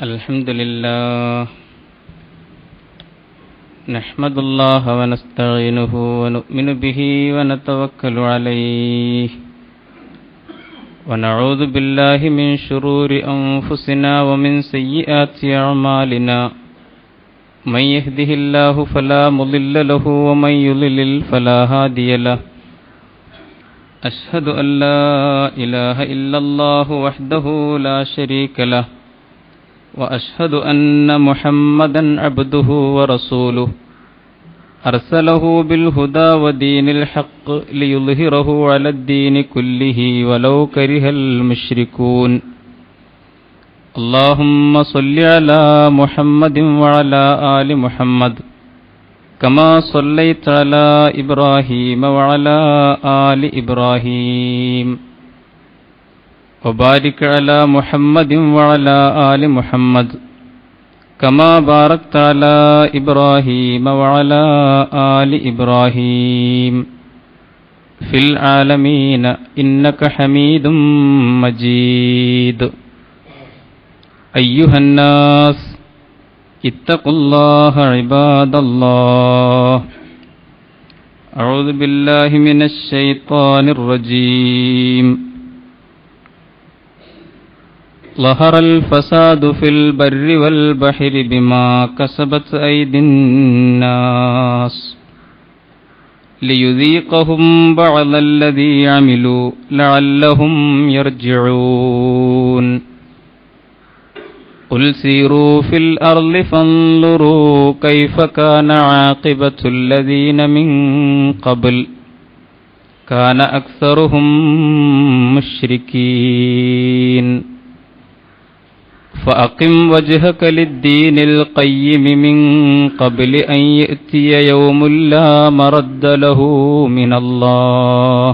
الحمد لله نحمد الله ونستعينه ونؤمن به ونتوكل عليه ونعوذ بالله من شرور أنفسنا ومن سيئات أعمالنا من يهده الله فلا مضل له ومن يضلل فلا هادي له أشهد أن لا إله إلا الله وحده لا شريك له وأشهد أن محمدا عبده ورسوله أرسله بالهدى ودين الحق ليظهره على الدين كله ولو كره المشركون اللهم صل على محمد وعلى آل محمد كما صليت على إبراهيم وعلى آل إبراهيم وبارك على محمد وعلى آل محمد كما باركت على إبراهيم وعلى آل إبراهيم في العالمين إنك حميد مجيد أيها الناس اتقوا الله عباد الله أعوذ بالله من الشيطان الرجيم ظهر الفساد في البر والبحر بما كسبت أيدي الناس ليذيقهم بعض الذي عملوا لعلهم يرجعون قل سيروا في الأرض فانظروا كيف كان عاقبة الذين من قبل كان أكثرهم مشركين فأقم وجهك للدين القيم من قبل أن يأتي يوم لا مرد له من الله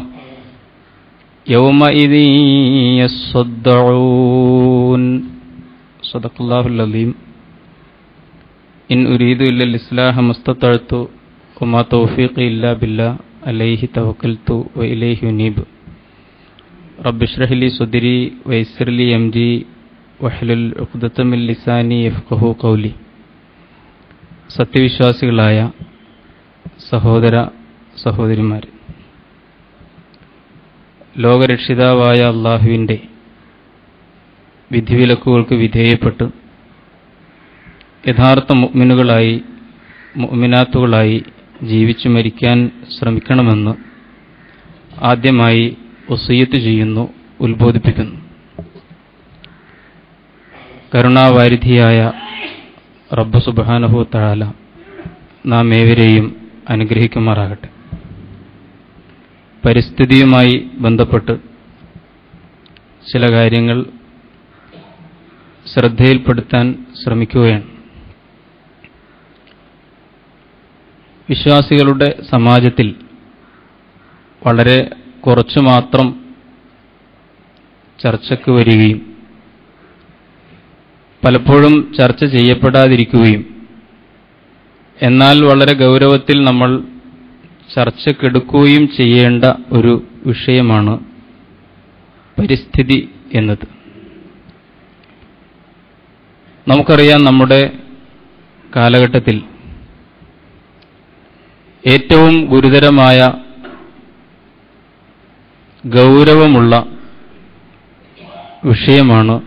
يومئذ يصدعون صدق الله العظيم إن أريد إلا الإصلاح ما استطعت وما توفيقي إلا بالله عليه توكلت وإليه أنيب رب اشرح لي صدري ويسر لي أمري വഹ്ലുൽ ഉഖ്ദത മിൻ ലിസാനി യഫ്ഖഹു ഖൗലി. സത്യവിശ്വാസികളായ സഹോദര സഹോദരിമാരെ, ലോകരക്ഷിതാവായ അള്ളാഹുവിൻ്റെ വിധിവിലക്കുകൾക്ക് വിധേയപ്പെട്ട് യഥാർത്ഥ മുഅ്മിനുകളായി മുഅ്മിനാത്തുകളായി ജീവിച്ചു മരിക്കാൻ ശ്രമിക്കണമെന്ന് ആദ്യമായി വസിയ്യത്ത് ചെയ്യുന്നു, ഉത്ബോധിപ്പിക്കുന്നു. കരുണാവാരിധിയായ റബ്ബ് സുബ്ഹാനഹു വ തആല നാം ഏവരെയും അനുഗ്രഹിക്കുമാറാകട്ടെ. പരിസ്ഥിതിയുമായി ബന്ധപ്പെട്ട് ചില കാര്യങ്ങൾ ശ്രദ്ധയിൽപ്പെടുത്താൻ ശ്രമിക്കുകയാണ്. വിശ്വാസികളുടെ സമാജത്തിൽ വളരെ കുറച്ചു മാത്രം ചർച്ചയ്ക്ക് വരികയും പലപ്പോഴും ചർച്ച ചെയ്യപ്പെടാതിരിക്കുകയും എന്നാൽ വളരെ ഗൗരവത്തിൽ നമ്മൾ ചർച്ചക്കെടുക്കുകയും ചെയ്യേണ്ട ഒരു വിഷയമാണ് പരിസ്ഥിതി എന്നത്. നമുക്കറിയാം, നമ്മുടെ കാലഘട്ടത്തിൽ ഏറ്റവും ഗുരുതരമായ ഗൗരവമുള്ള വിഷയമാണ്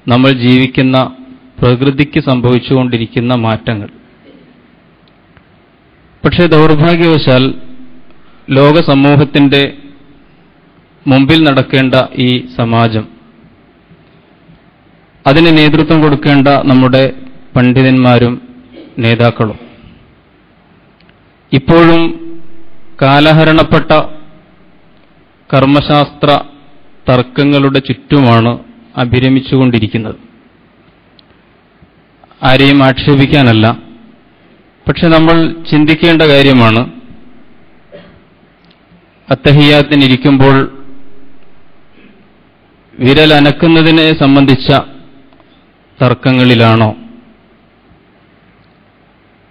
നമ്മൾ ജീവിക്കുന്ന പ്രകൃതിക്ക് സംഭവിച്ചുകൊണ്ടിരിക്കുന്ന മാറ്റങ്ങൾ. പക്ഷേ ദൗർഭാഗ്യവശാൽ ലോക സമൂഹത്തിൻ്റെ മുമ്പിൽ നടക്കേണ്ട ഈ സമാജം, അതിന് നേതൃത്വം കൊടുക്കേണ്ട നമ്മുടെ പണ്ഡിതന്മാരും നേതാക്കളും ഇപ്പോഴും കാലഹരണപ്പെട്ട കർമ്മശാസ്ത്ര തർക്കങ്ങളുടെ ചുറ്റുമാണ് അഭിരമിച്ചുകൊണ്ടിരിക്കുന്നത്. ആരെയും ആക്ഷേപിക്കാനല്ല, പക്ഷെ നമ്മൾ ചിന്തിക്കേണ്ട കാര്യമാണ്, അത്തഹിയ്യാത്തിനിരിക്കുമ്പോൾ വിരലനക്കുന്നതിനെ സംബന്ധിച്ച തർക്കങ്ങളിലാണോ,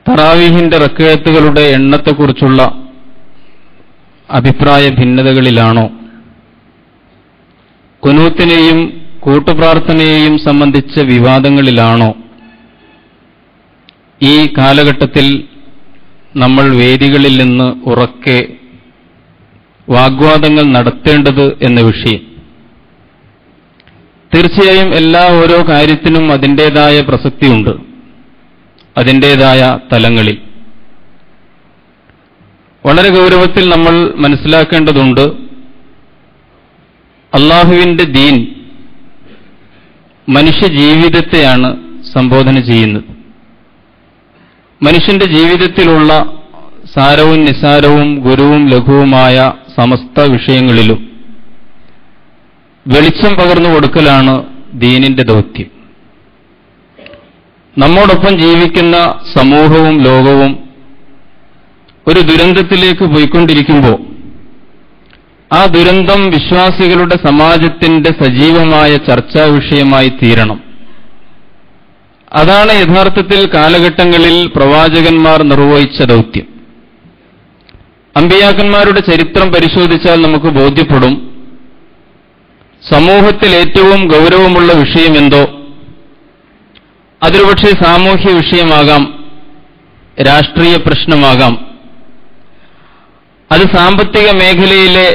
തറാവീഹിന്റെ റക്അത്തുകളുടെ എണ്ണത്തെക്കുറിച്ചുള്ള അഭിപ്രായ ഭിന്നതകളിലാണോ, ഖുനൂത്തിനെയും കൂട്ടുപ്രാർത്ഥനയെയും സംബന്ധിച്ച വിവാദങ്ങളിലാണോ ഈ കാലഘട്ടത്തിൽ നമ്മൾ വേദികളിൽ നിന്ന് ഉറക്കെ വാഗ്വാദങ്ങൾ നടത്തേണ്ടത് എന്ന വിഷയം? തീർച്ചയായും ഓരോ കാര്യത്തിനും അതിൻ്റേതായ പ്രസക്തിയുണ്ട്, അതിൻ്റേതായ തലങ്ങളിൽ. വളരെ ഗൗരവത്തിൽ നമ്മൾ മനസ്സിലാക്കേണ്ടതുണ്ട്, അള്ളാഹുവിന്റെ ദീൻ മനുഷ്യ ജീവിതത്തെയാണ് സംബോധന ചെയ്യുന്നത്. മനുഷ്യന്റെ ജീവിതത്തിലുള്ള സാരവും നിസാരവും ഗുരുവും ലഘുവുമായ സമസ്ത വിഷയങ്ങളിലും വെളിച്ചം പകർന്നു കൊടുക്കലാണ് ദീനിന്റെ ദൗത്യം. നമ്മോടൊപ്പം ജീവിക്കുന്ന സമൂഹവും ലോകവും ഒരു ദുരന്തത്തിലേക്ക് പോയിക്കൊണ്ടിരിക്കുമ്പോൾ ആ ദുരന്തം വിശ്വാസികളുടെ സമാജത്തിന്റെ സജീവമായ ചർച്ചാ വിഷയമായി തീരണം. അതാണ് യഥാർത്ഥത്തിൽ കാലഘട്ടങ്ങളിൽ പ്രവാചകന്മാർ നിർവഹിച്ച ദൗത്യം. അമ്പിയാക്കന്മാരുടെ ചരിത്രം പരിശോധിച്ചാൽ നമുക്ക് ബോധ്യപ്പെടും, സമൂഹത്തിൽ ഏറ്റവും ഗൗരവമുള്ള വിഷയമെന്തോ അതൊരുപക്ഷെ സാമൂഹ്യ വിഷയമാകാം, രാഷ്ട്രീയ പ്രശ്നമാകാം, അത് സാമ്പത്തിക മേഖലയിലെ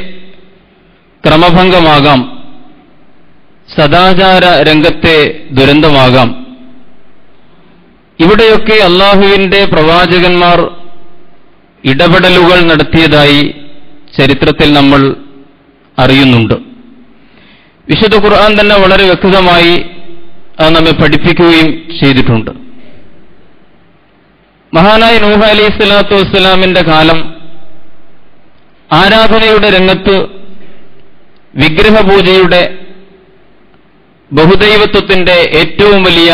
ക്രമഭംഗമാകാം, സദാചാര രംഗത്തെ ദുരന്തമാകാം. ഇവിടെയൊക്കെ അള്ളാഹുവിന്റെ പ്രവാചകന്മാർ ഇടപെടലുകൾ നടത്തിയതായി ചരിത്രത്തിൽ നമ്മൾ അറിയുന്നുണ്ട്. വിശുദ്ധ ഖുർആൻ തന്നെ വളരെ വ്യക്തമായി അത് നമ്മെ പഠിപ്പിക്കുകയും ചെയ്തിട്ടുണ്ട്. മഹാനായ നൂഹ് അലൈഹിസ്സലാത്തു വസ്സലാമിന്റെ കാലം ആരാധനയുടെ രംഗത്ത്, വിഗ്രഹപൂജയുടെ, ബഹുദൈവത്വത്തിന്റെ ഏറ്റവും വലിയ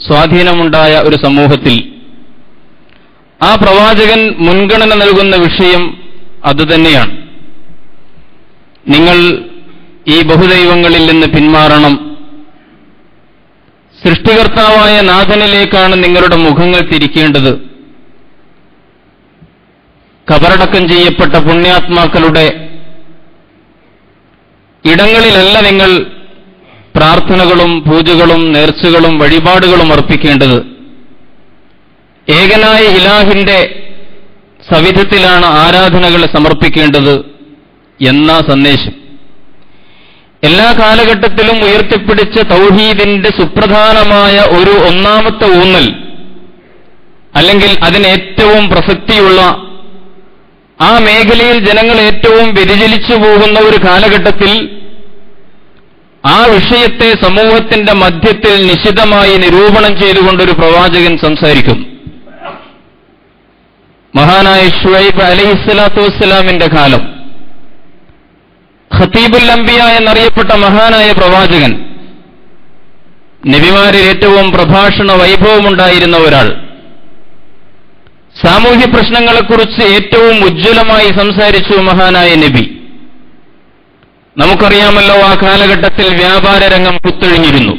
സ്വാധീനമുണ്ടായ ഒരു സമൂഹത്തിൽ ആ പ്രവാചകൻ മുൻഗണന നൽകുന്ന വിഷയം അതുതന്നെയാണ്. നിങ്ങൾ ഈ ബഹുദൈവങ്ങളിൽ നിന്ന് പിന്മാറണം, സൃഷ്ടികർത്താവായ നാഥനിലേക്കാണ് നിങ്ങളുടെ മുഖങ്ങൾ തിരിക്കേണ്ടത്. കബറടക്കം ചെയ്യപ്പെട്ട പുണ്യാത്മാക്കളുടെ ഇടങ്ങളിലല്ല നിങ്ങൾ പ്രാർത്ഥനകളും പൂജകളും നേർച്ചകളും വഴിപാടുകളും അർപ്പിക്കേണ്ടത്. ഏകനായ ഇലാഹിന്റെ സവിധത്തിലാണ് ആരാധനകളെ സമർപ്പിക്കേണ്ടത് എന്ന സന്ദേശം എല്ലാ കാലഘട്ടത്തിലും ഉയർത്തിപ്പിടിച്ച തൗഹീദിന്റെ സുപ്രധാനമായ ഒരു ഒന്നാമത്തെ ഊന്നൽ, അല്ലെങ്കിൽ അതിന് ഏറ്റവും പ്രസക്തിയുള്ള, ആ മേഖലയിൽ ജനങ്ങൾ ഏറ്റവും വ്യതിചലിച്ചു പോകുന്ന ഒരു കാലഘട്ടത്തിൽ ആ വിഷയത്തെ സമൂഹത്തിന്റെ മധ്യത്തിൽ നിശിതമായി നിരൂപണം ചെയ്തുകൊണ്ടൊരു പ്രവാചകൻ സംസാരിക്കും. മഹാനായ ശുഐബ് അലൈഹിസ്സലാത്തു വസ്സലാമിന്റെ കാലം, ഖതീബുൽ അംബിയ എന്നറിയപ്പെട്ട മഹാനായ പ്രവാചകൻ, നബിമാരിൽ ഏറ്റവും പ്രഭാഷണ വൈഭവമുണ്ടായിരുന്ന ഒരാൾ, സാമൂഹ്യ പ്രശ്നങ്ങളെക്കുറിച്ച് ഏറ്റവും ഉജ്ജ്വലമായി സംസാരിച്ചു മഹാനായ നബി. നമുക്കറിയാമല്ലോ, ആ കാലഘട്ടത്തിൽ വ്യാപാര രംഗം കുത്തൊഴിഞ്ഞിരുന്നു.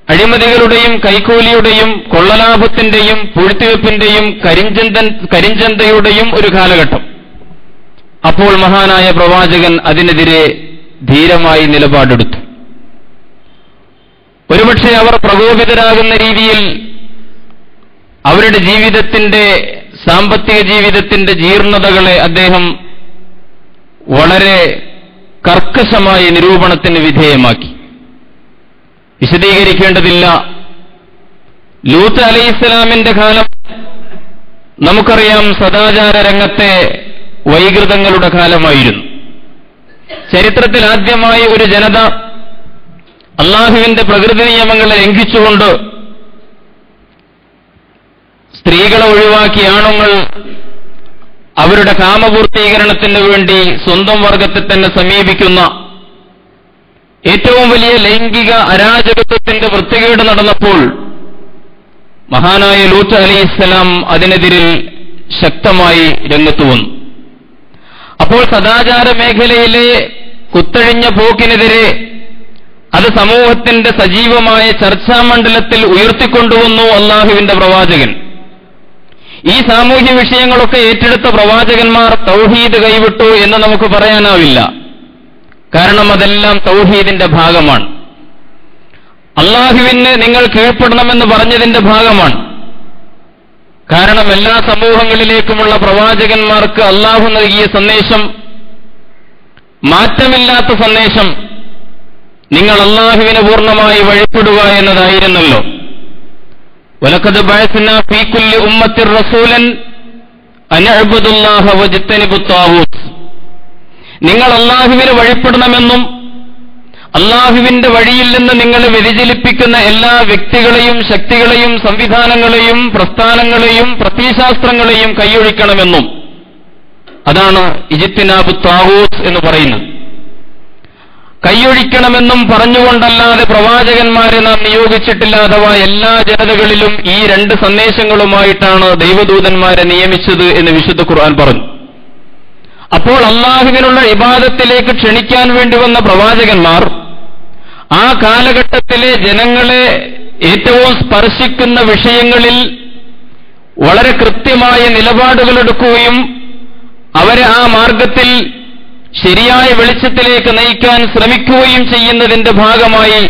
അഴിമതികളുടെയും കൈക്കൂലിയുടെയും കൊള്ളലാഭത്തിന്റെയും പൂഴ്ത്തിവെപ്പിന്റെയും കരിഞ്ചന്തയുടെയും ഒരു കാലഘട്ടം. അപ്പോൾ മഹാനായ പ്രവാചകൻ അതിനെതിരെ ധീരമായി നിലപാടെടുത്തു. ഒരുപക്ഷെ അവർ പ്രകോപിതരാകുന്ന രീതിയിൽ അവരുടെ ജീവിതത്തിന്റെ, സാമ്പത്തിക ജീവിതത്തിന്റെ ജീർണതകളെ അദ്ദേഹം വളരെ കർക്കശമായ നിരൂപണത്തിന് വിധേയമാക്കി. വിശദീകരിക്കേണ്ടതില്ല. ലൂത്ത് അലൈഹിസ്സലാമിന്റെ കാലം നമുക്കറിയാം, സദാചാര രംഗത്തെ വൈകൃതങ്ങളുടെ കാലമായിരുന്നു. ചരിത്രത്തിൽ ആദ്യമായി ഒരു ജനത അള്ളാഹുവിന്റെ പ്രകൃതി നിയമങ്ങളെ ലംഘിച്ചുകൊണ്ട് സ്ത്രീകളെ ഒഴിവാക്കി ആണുങ്ങൾ അവരുടെ കാമപൂർത്തീകരണത്തിന് വേണ്ടി സ്വന്തം വർഗത്തെ തന്നെ സമീപിക്കുന്ന ഏറ്റവും വലിയ ലൈംഗിക അരാജകത്വത്തിന്റെ വൃത്തികേട് നടന്നപ്പോൾ മഹാനായ ലൂത്ത് അലൈഹിസ്സലാം അതിനെതിരിൽ ശക്തമായി രംഗത്തു വന്നു. അപ്പോൾ സദാചാര മേഖലയിലെ കുത്തഴിഞ്ഞ പോക്കിനെതിരെ അത് സമൂഹത്തിന്റെ സജീവമായ ചർച്ചാമണ്ഡലത്തിൽ ഉയർത്തിക്കൊണ്ടുവന്നു അള്ളാഹുവിന്റെ പ്രവാചകൻ. ഈ സാമൂഹ്യ വിഷയങ്ങളൊക്കെ ഏറ്റെടുത്ത പ്രവാചകന്മാർ തൗഹീദ് കൈവിട്ടു എന്ന് നമുക്ക് പറയാനാവില്ല. കാരണം അതെല്ലാം തൗഹീദിന്റെ ഭാഗമാണ്. അള്ളാഹുവിന് നിങ്ങൾ കീഴ്പ്പെടണമെന്ന് പറഞ്ഞതിന്റെ ഭാഗമാണ്. കാരണം എല്ലാ സമൂഹങ്ങളിലേക്കുമുള്ള പ്രവാചകന്മാർക്ക് അള്ളാഹു നൽകിയ സന്ദേശം മാറ്റമില്ലാത്ത സന്ദേശം, നിങ്ങൾ അള്ളാഹുവിന് പൂർണ്ണമായി വഴിപ്പെടുക എന്നതായിരുന്നല്ലോ. വലഖദ് ബഅസ്നാ ഫീ കുല്ലി ഉമ്മത്തിർ റസൂലൻ അൻ അഅ്ബുദുല്ലാഹ വജ്തനിബുത് ത്വാഗൂത്ത്. നിങ്ങൾ അള്ളാഹുവിന് വഴിപ്പെടണമെന്നും അള്ളാഹുവിന്റെ വഴിയിൽ നിന്ന് നിങ്ങൾ വ്യതിചലിപ്പിക്കുന്ന എല്ലാ വ്യക്തികളെയും ശക്തികളെയും സംവിധാനങ്ങളെയും പ്രസ്ഥാനങ്ങളെയും പ്രത്യയശാസ്ത്രങ്ങളെയും കൈയൊഴിക്കണമെന്നും. അതാണ് ഇജ്തിനാബു ത്വാഗൂത്ത് എന്ന് പറയുന്നത്. കൈയൊഴിക്കണമെന്നും പറഞ്ഞുകൊണ്ടല്ലാതെ പ്രവാചകന്മാരെ നാം നിയോഗിച്ചിട്ടില്ല. അഥവാ എല്ലാ ജനതകളിലും ഈ രണ്ട് സന്ദേശങ്ങളുമായിട്ടാണ് ദൈവദൂതന്മാരെ നിയമിച്ചത് എന്ന് വിശുദ്ധ ഖുർആൻ പറഞ്ഞു. അപ്പോൾ അള്ളാഹുവിനുള്ള ഇബാദത്തിലേക്ക് ക്ഷണിക്കാൻ വേണ്ടി വന്ന പ്രവാചകന്മാർ ആ കാലഘട്ടത്തിലെ ജനങ്ങളെ ഏറ്റവും സ്പർശിക്കുന്ന വിഷയങ്ങളിൽ വളരെ കൃത്യമായ നിലപാടുകളെടുക്കുകയും അവരെ ആ മാർഗത്തിൽ ശരിയായ വെളിച്ചത്തിലേക്ക് നയിക്കാൻ ശ്രമിക്കുകയും ചെയ്യുന്നതിന്റെ ഭാഗമായി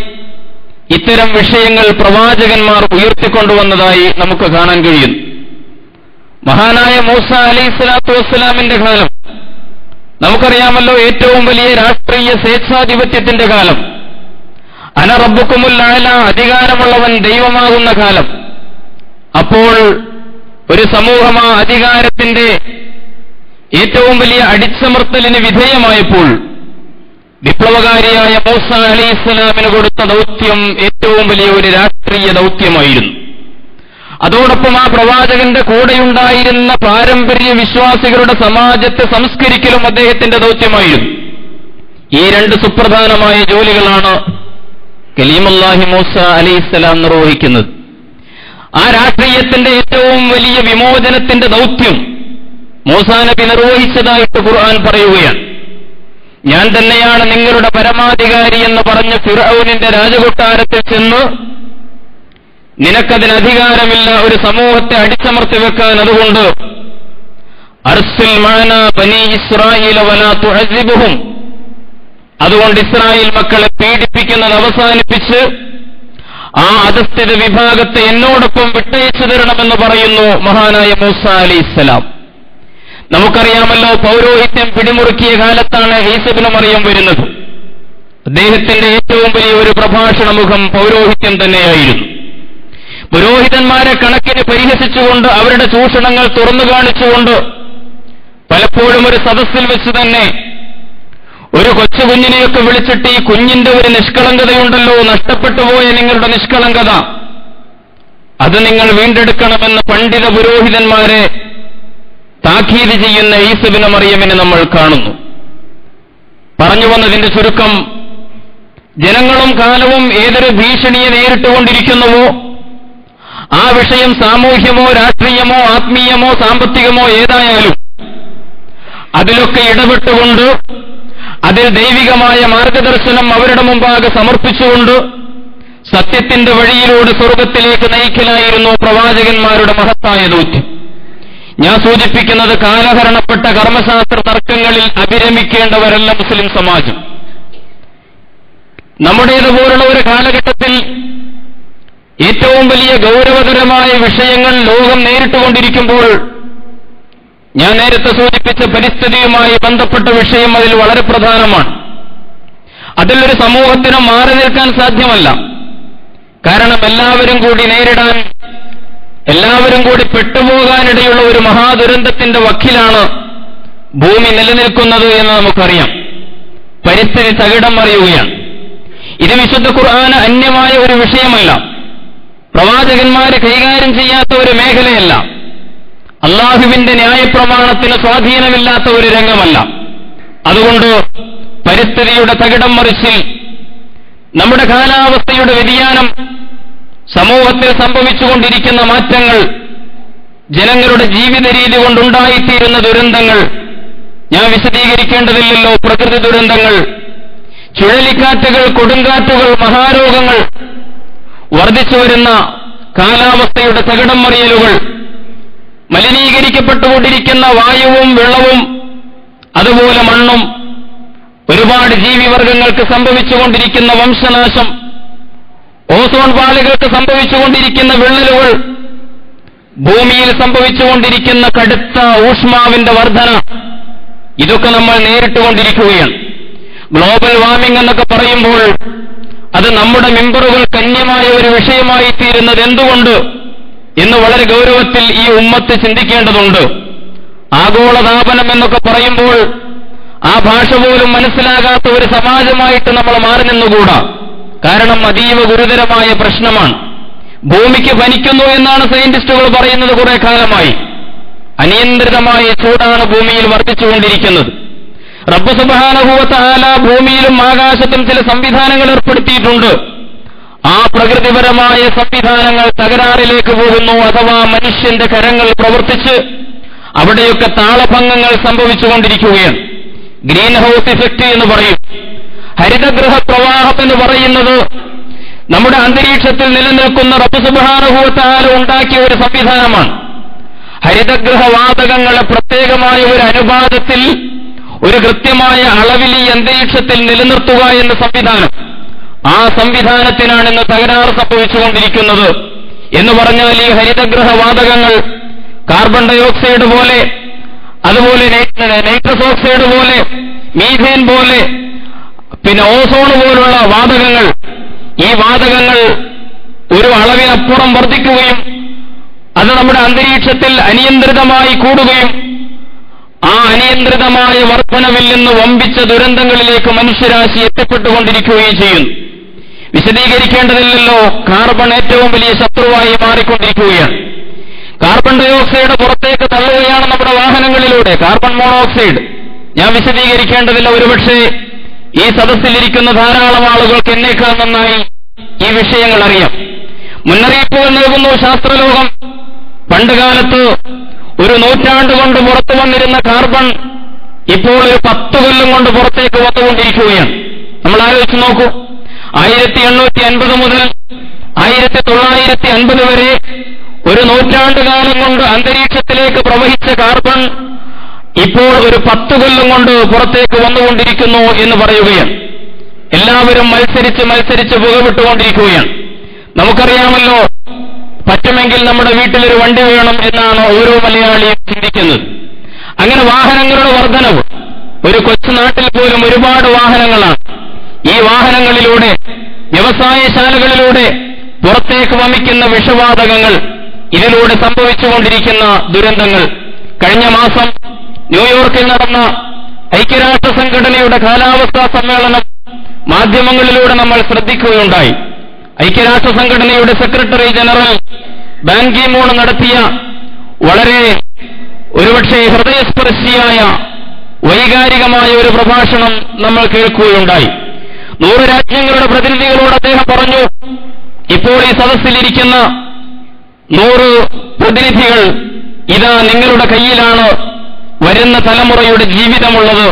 ഇത്തരം വിഷയങ്ങൾ പ്രവാചകന്മാർ ഉയർത്തിക്കൊണ്ടുവന്നതായി നമുക്ക് കാണാൻ കഴിയുന്നു. മഹാനായ മൂസ അലൈഹിസ്സലാത്തു വസ്സലാമിന്റെ കാലം നമുക്കറിയാമല്ലോ, ഏറ്റവും വലിയ രാഷ്ട്രീയ സ്വേച്ഛാധിപത്യത്തിന്റെ കാലം. അന റബ്ബുക്കുമുൽ അഅല, അധികാരമുള്ളവൻ ദൈവമാകുന്ന കാലം. അപ്പോൾ ഒരു സമൂഹം ആ അധികാരത്തിന്റെ ഏറ്റവും വലിയ അടിച്ചമർത്തലിന് വിധേയമായപ്പോൾ വിപ്ലവകാരിയായ മൂസ അലൈഹിസ്സലാമിന് കൊടുത്ത ദൗത്യം ഏറ്റവും വലിയ ഒരു രാഷ്ട്രീയ ദൗത്യമായിരുന്നു. അതോടൊപ്പം ആ പ്രവാചകന്റെ കൂടെയുണ്ടായിരുന്ന പാരമ്പര്യ വിശ്വാസികളുടെ സമാജത്തെ സംസ്കരിക്കലും അദ്ദേഹത്തിന്റെ ദൗത്യമായിരുന്നു. ഈ രണ്ട് സുപ്രധാനമായ ജോലികളാണ് കലീമുല്ലാഹി മൂസ അലൈഹിസ്സലാം നിർവഹിക്കുന്നത്. ആ രാഷ്ട്രീയത്തിന്റെ ഏറ്റവും വലിയ വിമോചനത്തിന്റെ ദൗത്യം മൂസാ നബി നിർവഹിച്ചതായിട്ട് ഖുർആൻ പറയുകയാണ്. ഞാൻ തന്നെയാണ് നിങ്ങളുടെ പരമാധികാരി എന്ന് പറഞ്ഞ ഫിർഔനിന്റെ രാജകൊട്ടാരത്തിൽ ചെന്ന് നിനക്കതിന് അധികാരമില്ല, ഒരു സമൂഹത്തെ അടിച്ചമർത്തി വെക്കാൻ, അതുകൊണ്ട് അർസിൽ മഅനാ ബനീ ഇസ്രായീല വലാ തുഅസിബുഹും, അതുകൊണ്ട് ഇസ്രായേൽ മക്കളെ പീഡിപ്പിക്കുന്നത് അവസാനിപ്പിച്ച് ആ അധസ്ഥിത വിഭാഗത്തെ എന്നോടൊപ്പം വിട്ടയച്ചു തരണമെന്ന് പറയുന്നു മഹാനായ മൂസ അലൈഹിസ്സലാം. നമുക്കറിയാമല്ലോ, പൗരോഹിത്യം പിടിമുറുക്കിയ കാലത്താണ് ഈസ ഇബ്നു മറിയം വരുന്നത്. അദ്ദേഹത്തിന്റെ ഏറ്റവും വലിയ ഒരു പ്രഭാഷണ മുഖം പൗരോഹിത്യം തന്നെയായിരുന്നു. പുരോഹിതന്മാരെ കണക്കിന് പരിഹസിച്ചുകൊണ്ട് അവരുടെ ചൂഷണങ്ങൾ തുറന്നു കാണിച്ചുകൊണ്ട് പലപ്പോഴും ഒരു സദസ്സിൽ വെച്ച് തന്നെ ഒരു കൊച്ചുകുഞ്ഞിനെയൊക്കെ വിളിച്ചിട്ട് ഈ കുഞ്ഞിന്റെ ഒരു നിഷ്കളങ്കതയുണ്ടല്ലോ, നഷ്ടപ്പെട്ടുപോയ നിങ്ങളുടെ നിഷ്കളങ്കത, അത് നിങ്ങൾ വീണ്ടെടുക്കണമെന്ന് പണ്ഡിത പുരോഹിതന്മാരെ താക്കീത് ചെയ്യുന്ന ഈസ ഇബ്നു മറിയമിനെ നമ്മൾ കാണുന്നു. പറഞ്ഞു വന്നതിന്റെ ചുരുക്കം, ജനങ്ങളും കാലവും ഏതൊരു ഭീഷണിയെ നേരിട്ടുകൊണ്ടിരിക്കുന്നുവോ ആ വിഷയം സാമൂഹ്യമോ രാഷ്ട്രീയമോ ആത്മീയമോ സാമ്പത്തികമോ ഏതായാലും അതിലൊക്കെ ഇടപെട്ടുകൊണ്ട് അതിൽ ദൈവികമായ മാർഗദർശനം അവരുടെ മുമ്പാകെ സമർപ്പിച്ചുകൊണ്ട് സത്യത്തിന്റെ വഴിയിലൂടെ സ്വർഗത്തിലേക്ക് നയിക്കലായിരുന്നു പ്രവാചകന്മാരുടെ മഹത്തായ ദൗത്യം. ഞാൻ സൂചിപ്പിക്കുന്നത്, കാലഹരണപ്പെട്ട കർമ്മശാസ്ത്ര തർക്കങ്ങളിൽ അഭിരമിക്കേണ്ടവരല്ല മുസ്ലിം സമാജം. നമ്മുടേതുപോലുള്ള ഒരു കാലഘട്ടത്തിൽ ഏറ്റവും വലിയ ഗൗരവതരമായ വിഷയങ്ങൾ ലോകം നേരിട്ടുകൊണ്ടിരിക്കുമ്പോൾ ഞാൻ നേരത്തെ സൂചിപ്പിച്ച പരിസ്ഥിതിയുമായി ബന്ധപ്പെട്ട വിഷയം അതിൽ വളരെ പ്രധാനമാണ്. അതിലൊരു സമൂഹത്തിന് മാറി നിൽക്കാൻ സാധ്യമല്ല. കാരണം എല്ലാവരും കൂടി നേരിടാൻ, എല്ലാവരും കൂടി പെട്ടുപോകാനിടയുള്ള ഒരു മഹാദുരന്തത്തിന്റെ വക്കിലാണ് ഭൂമി നിലനിൽക്കുന്നത് എന്ന് നമുക്കറിയാം. പരിസ്ഥിതി തകിടം മറിയുകയാണ്. ഇത് വിശുദ്ധ ഖുർആന് അന്യമായ ഒരു വിഷയമല്ല, പ്രവാചകന്മാര് കൈകാര്യം ചെയ്യാത്ത ഒരു മേഖലയല്ല, അള്ളാഹുവിന്റെ ന്യായപ്രമാണത്തിന് സ്വാധീനമില്ലാത്ത ഒരു രംഗമല്ല. അതുകൊണ്ട് പരിസ്ഥിതിയുടെ തകിടം മറിച്ചിൽ, നമ്മുടെ കാലാവസ്ഥയുടെ വ്യതിയാനം, സമൂഹത്തിൽ സംഭവിച്ചുകൊണ്ടിരിക്കുന്ന മാറ്റങ്ങൾ, ജനങ്ങളുടെ ജീവിത രീതി കൊണ്ടുണ്ടായിത്തീരുന്ന ദുരന്തങ്ങൾ ഞാൻ വിശദീകരിക്കേണ്ടതില്ലല്ലോ. പ്രകൃതി ദുരന്തങ്ങൾ, ചുഴലിക്കാറ്റുകൾ, കൊടുങ്കാറ്റുകൾ, മഹാരോഗങ്ങൾ, വർദ്ധിച്ചു വരുന്ന കാലാവസ്ഥയുടെ തകിടം മറിയലുകൾ, മലിനീകരിക്കപ്പെട്ടുകൊണ്ടിരിക്കുന്ന വായുവും വെള്ളവും അതുപോലെ മണ്ണും, ഒരുപാട് ജീവിവർഗങ്ങൾക്ക് സംഭവിച്ചുകൊണ്ടിരിക്കുന്ന വംശനാശം, ഓസോൺ പാളികൾക്ക് സംഭവിച്ചുകൊണ്ടിരിക്കുന്ന വിള്ളലുകൾ, ഭൂമിയിൽ സംഭവിച്ചുകൊണ്ടിരിക്കുന്ന കടുത്ത ഊഷ്മാവിന്റെ വർധന, ഇതൊക്കെ നമ്മൾ നേരിട്ടുകൊണ്ടിരിക്കുകയാണ്. ഗ്ലോബൽ വാർമിംഗ് എന്നൊക്കെ പറയുമ്പോൾ അത് നമ്മുടെ മെമ്പറുകൾ കന്യമായ ഒരു വിഷയമായി തീരുന്നത് എന്തുകൊണ്ട് എന്ന് വളരെ ഗൗരവത്തിൽ ഈ ഉമ്മത്ത് ചിന്തിക്കേണ്ടതുണ്ട്. ആഗോളതാപനം എന്നൊക്കെ പറയുമ്പോൾ ആ ഭാഷ പോലും മനസ്സിലാകാത്ത ഒരു സമാജമായിട്ട് നമ്മൾ മാറി നിന്നുകൂടാ. കാരണം അതീവ ഗുരുതരമായ പ്രശ്നമാണ്. ഭൂമിക്ക് പനിക്കുന്നു എന്നാണ് സയന്റിസ്റ്റുകൾ പറയുന്നത് കുറെ കാലമായി. അനിയന്ത്രിതമായ ചൂടാണ് ഭൂമിയിൽ വർദ്ധിച്ചുകൊണ്ടിരിക്കുന്നത്. റബ്ബ് സുബ്ഹാനഹു വ തആല ഭൂമിയിലും ആകാശത്തും ചില സംവിധാനങ്ങൾ ഏർപ്പെടുത്തിയിട്ടുണ്ട്. ആ പ്രകൃതിപരമായ സംവിധാനങ്ങൾ തകരാറിലേക്ക് പോകുന്നു, അഥവാ മനുഷ്യന്റെ കരങ്ങൾ പ്രവർത്തിച്ച് അവിടെയൊക്കെ താളഭംഗങ്ങൾ സംഭവിച്ചുകൊണ്ടിരിക്കുകയാണ്. ഗ്രീൻ ഹൗസ് ഇഫക്റ്റ് എന്ന് പറയും. ഹരിതഗൃഹ പ്രവാഹം എന്ന് പറയുന്നത് നമ്മുടെ അന്തരീക്ഷത്തിൽ നിലനിൽക്കുന്ന റബ്ബ് സുബ്ഹാനഹു വ തആല ഉണ്ടാക്കിയ ഒരു സംവിധാനമാണ്. ഹരിതഗൃഹവാതകങ്ങളെ പ്രത്യേകമായ ഒരു അനുപാതത്തിൽ, ഒരു കൃത്യമായ അളവിൽ ഈ അന്തരീക്ഷത്തിൽ നിലനിർത്തുക എന്ന സംവിധാനം, ആ സംവിധാനത്തിനാണ് ഇന്ന് തകരാറ് സംഭവിച്ചുകൊണ്ടിരിക്കുന്നത്. എന്ന് പറഞ്ഞാൽ ഈ ഹരിതഗൃഹവാതകങ്ങൾ കാർബൺ ഡയോക്സൈഡ് പോലെ, അതുപോലെ നൈട്രസ് ഓക്സൈഡ് പോലെ, മീഥേൻ പോലെ, പിന്നെ ഓസോൺ പോലുള്ള വാതകങ്ങൾ, ഈ വാതകങ്ങൾ ഒരു അളവിനപ്പുറം വർദ്ധിക്കുകയും അത് നമ്മുടെ അന്തരീക്ഷത്തിൽ അനിയന്ത്രിതമായി കൂടുകയും ആ അനിയന്ത്രിതമായ വർധനവിൽ നിന്ന് വമ്പിച്ച ദുരന്തങ്ങളിലേക്ക് മനുഷ്യരാശി എത്തിപ്പെട്ടുകൊണ്ടിരിക്കുകയും ചെയ്യുന്നു. വിശദീകരിക്കേണ്ടതില്ലല്ലോ, കാർബൺ ഏറ്റവും വലിയ ശത്രുവായി മാറിക്കൊണ്ടിരിക്കുകയാണ്. കാർബൺ ഡയോക്സൈഡ് പുറത്തേക്ക് തള്ളുകയാണ് നമ്മുടെ വാഹനങ്ങളിലൂടെ, കാർബൺ മോണോക്സൈഡ്. ഞാൻ വിശദീകരിക്കേണ്ടതില്ല, ഒരുപക്ഷെ ഈ സദസ്സിലിരിക്കുന്ന ധാരാളം ആളുകൾക്ക് എന്നേക്കാൾ നന്നായി ഈ വിഷയങ്ങൾ അറിയാം. മുന്നറിയിപ്പുകൾ നൽകുന്നു ശാസ്ത്രലോകം. പണ്ടുകാലത്ത് ഒരു നൂറ്റാണ്ട് കൊണ്ട് പുറത്തു വന്നിരുന്ന കാർബൺ ഇപ്പോൾ ഒരു 10 കൊല്ലം കൊണ്ട് പുറത്തേക്ക് വന്നുകൊണ്ടിരിക്കുകയാണ്. നമ്മൾ ആലോചിച്ച് നോക്കൂ, 1850 മുതൽ 1950 വരെ ഒരു നൂറ്റാണ്ടുകാലം കൊണ്ട് അന്തരീക്ഷത്തിലേക്ക് പ്രവഹിച്ച കാർബൺ ഇപ്പോൾ ഒരു 10 കൊല്ലം കൊണ്ട് പുറത്തേക്ക് വന്നുകൊണ്ടിരിക്കുന്നു എന്ന് പറയുകയാണ്. എല്ലാവരും മത്സരിച്ച് പുകവിട്ടുകൊണ്ടിരിക്കുകയാണ്. നമുക്കറിയാമല്ലോ, പറ്റുമെങ്കിൽ നമ്മുടെ വീട്ടിലൊരു വണ്ടി വേണം എന്നാണ് ഓരോ മലയാളിയും ചിന്തിക്കുന്നത്. അങ്ങനെ വാഹനങ്ങളുടെ വർധനവ്, ഒരു കൊച്ചുനാട്ടിൽ പോലും ഒരുപാട് വാഹനങ്ങളാണ്. ഈ വാഹനങ്ങളിലൂടെ, വ്യവസായശാലകളിലൂടെ പുറത്തേക്ക് വമിക്കുന്ന വിഷവാതകങ്ങൾ, ഇതിലൂടെ സംഭവിച്ചുകൊണ്ടിരിക്കുന്ന ദുരന്തങ്ങൾ. കഴിഞ്ഞ മാസം ന്യൂയോർക്കിൽ നടന്ന ഐക്യരാഷ്ട്ര സംഘടനയുടെ കാലാവസ്ഥാ സമ്മേളനം മാധ്യമങ്ങളിലൂടെ നമ്മൾ ശ്രദ്ധിക്കുകയുണ്ടായി. ഐക്യരാഷ്ട്ര സംഘടനയുടെ secretary general Ban Ki Moon നടത്തിയ വളരെ ഒരുപക്ഷെ ഹൃദയസ്പർശിയായ വൈകാരികമായ ഒരു പ്രഭാഷണം നമ്മൾ കേൾക്കുകയുണ്ടായി. 100 രാജ്യങ്ങളുടെ പ്രതിനിധികളോട് അദ്ദേഹം പറഞ്ഞു, ഇപ്പോൾ ഈ സദസ്സിലിരിക്കുന്ന 100 പ്രതിനിധികൾ, ഇതാ നിങ്ങളുടെ കയ്യിലാണ് വരുന്ന തലമുറയുടെ ജീവിതമുള്ളത്.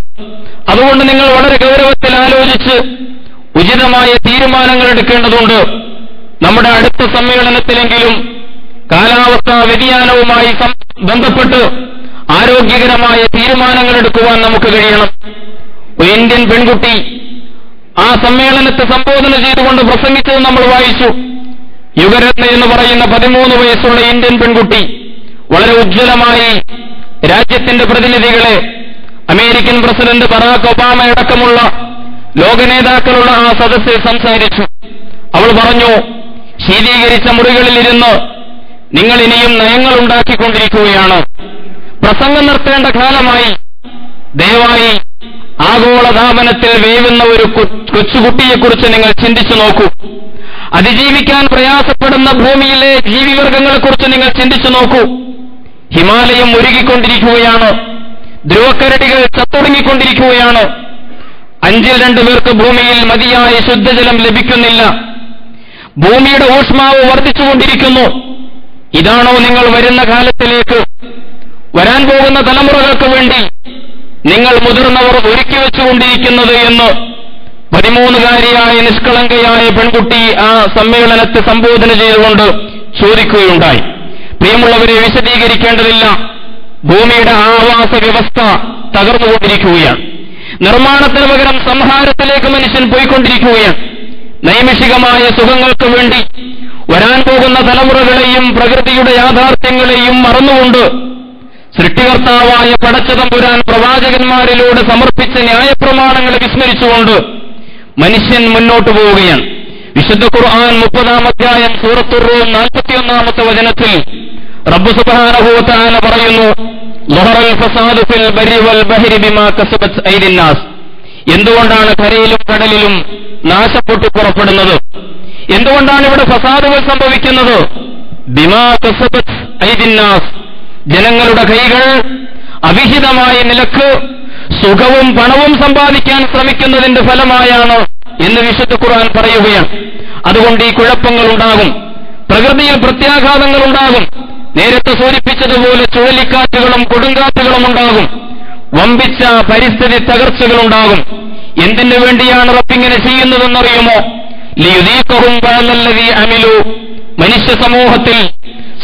അതുകൊണ്ട് നിങ്ങൾ വളരെ ഗൗരവത്തിൽ ആലോചിച്ച് ഉചിതമായ തീരുമാനങ്ങൾ എടുക്കേണ്ടതുണ്ട്. നമ്മുടെ അടുത്ത സമ്മേളനത്തിലെങ്കിലും കാലാവസ്ഥാ വ്യതിയാനവുമായി ബന്ധപ്പെട്ട് ആരോഗ്യകരമായ തീരുമാനങ്ങൾ എടുക്കുവാൻ നമുക്ക് കഴിയണം. ഒരു ഇന്ത്യൻ പെൺകുട്ടി ആ സമ്മേളനത്തെ സംബോധന ചെയ്തുകൊണ്ട് പ്രസംഗിച്ചത് നമ്മൾ വായിച്ചു. യുഗരത്ന എന്ന് പറയുന്ന 13 വയസ്സുള്ള ഇന്ത്യൻ പെൺകുട്ടി വളരെ ഉജ്ജ്വലമായി രാജ്യത്തിന്റെ പ്രതിനിധികളെ, അമേരിക്കൻ പ്രസിഡന്റ് ബറാക് ഒബാമയടക്കമുള്ള ലോക നേതാക്കളുള്ള ആ സദസ്സിൽ സംസാരിച്ചു. അവൾ പറഞ്ഞു, ശീതീകരിച്ച മുറികളിലിരുന്ന് നിങ്ങൾ ഇനിയും നയങ്ങൾ ഉണ്ടാക്കിക്കൊണ്ടിരിക്കുകയാണ്. പ്രസംഗം നിർത്തേണ്ട കാലമായി. ദയവായി ആഗോളതാപനത്തിൽ വേവുന്ന ഒരു കൊച്ചുകുട്ടിയെക്കുറിച്ച് നിങ്ങൾ ചിന്തിച്ചു നോക്കൂ. അതിജീവിക്കാൻ പ്രയാസപ്പെടുന്ന ഭൂമിയിലെ ജീവിവർഗങ്ങളെക്കുറിച്ച് നിങ്ങൾ ചിന്തിച്ചു നോക്കൂ. ഹിമാലയം ഉരുകിക്കൊണ്ടിരിക്കുകയാണ്. ധ്രുവക്കരടികൾ ചത്തൊടുങ്ങിക്കൊണ്ടിരിക്കുകയാണ്. 5ൽ 2 പേർക്ക് ഭൂമിയിൽ മതിയായ ശുദ്ധജലം ലഭിക്കുന്നില്ല. ഭൂമിയുടെ ഊഷ്മാവ് വർദ്ധിച്ചുകൊണ്ടിരിക്കുന്നു. ഇതാണോ നിങ്ങൾ വരുന്ന കാലത്തിലേക്ക്, വരാൻ പോകുന്ന തലമുറകൾക്ക് വേണ്ടി നിങ്ങൾ മുതിർന്നവർ ഒരുക്കി വെച്ചുകൊണ്ടിരിക്കുന്നത് എന്ന് 13-കാരിയായ നിഷ്കളങ്കയായ പെൺകുട്ടി ആ സമ്മേളനത്തെ സംബോധന ചെയ്തുകൊണ്ട് ചോദിക്കുകയുണ്ടായി. പ്രിയമുള്ളവരെ, വിശദീകരിക്കേണ്ടതില്ല. ഭൂമിയുടെ ആവാസ വ്യവസ്ഥ തകർന്നുകൊണ്ടിരിക്കുകയാണ്. നിർമ്മാണത്തിന് പകരം സംഹാരത്തിലേക്ക് മനുഷ്യൻ പോയിക്കൊണ്ടിരിക്കുകയാണ്. നൈമിഷികമായ സുഖങ്ങൾക്ക് വേണ്ടി വരാൻ പോകുന്ന തലമുറകളെയും പ്രകൃതിയുടെ യാഥാർത്ഥ്യങ്ങളെയും മറന്നുകൊണ്ട് സൃഷ്ടികർത്താവായ പടച്ചതമ്പുരാൻ പ്രവാചകന്മാരിലൂടെ സമർപ്പിച്ച ന്യായപ്രമാണങ്ങളെ വിസ്മരിച്ചുകൊണ്ട് മനുഷ്യൻ മുന്നോട്ടു പോവുകയാണ്. വിശുദ്ധ ഖുർആൻ 30-ാം അധ്യായം സൂറത്തുർ റൂം 41-ാമത്തെ വചനത്തിൽ റബ്ബ് സുബ്ഹാനഹു വ തആല പറയുന്നു, ളഹറൽ ഫസാദു ഫിൽ ബർരി വൽ ബഹരി ബിമാ കസബത് ഐദിൻ നാസ്. എന്തുകൊണ്ടാണ് കരയിലും കടലിലും നാശപ്പൊട്ടി പുറപ്പെടുന്നത്? എന്തുകൊണ്ടാണ് ഇവിടെ ഫസാദുകൾ സംഭവിക്കുന്നത്? ബിമാ കസബത് ഐദിൻ നാസ്, ജനങ്ങളുടെ കൈകൾ അവിഹിതമായ നിലക്ക് സുഖവും പണവും സമ്പാദിക്കാൻ ശ്രമിക്കുന്നതിന്റെ ഫലമായാണ് എന്ന് വിശുദ്ധ ഖുർആൻ പറയുകയാണ്. അതുകൊണ്ട് ഈ കുഴപ്പങ്ങൾ ഉണ്ടാകും, പ്രകൃതിയിൽ പ്രത്യാഘാതങ്ങൾ ഉണ്ടാകും. നേരത്തെ സൂചിപ്പിച്ചതുപോലെ ചുഴലിക്കാറ്റുകളും കൊടുങ്കാറ്റുകളും ഉണ്ടാകും, വമ്പിച്ച പരിസ്ഥിതി തകർച്ചകളുണ്ടാകും. എന്തിനു വേണ്ടിയാണ് റബ്ബിങ്ങനെ ചെയ്യുന്നതെന്നറിയുമോ? ലിയുദീഖഹും ബഅദല്ലദീ അമിലു, മനുഷ്യ സമൂഹത്തിൽ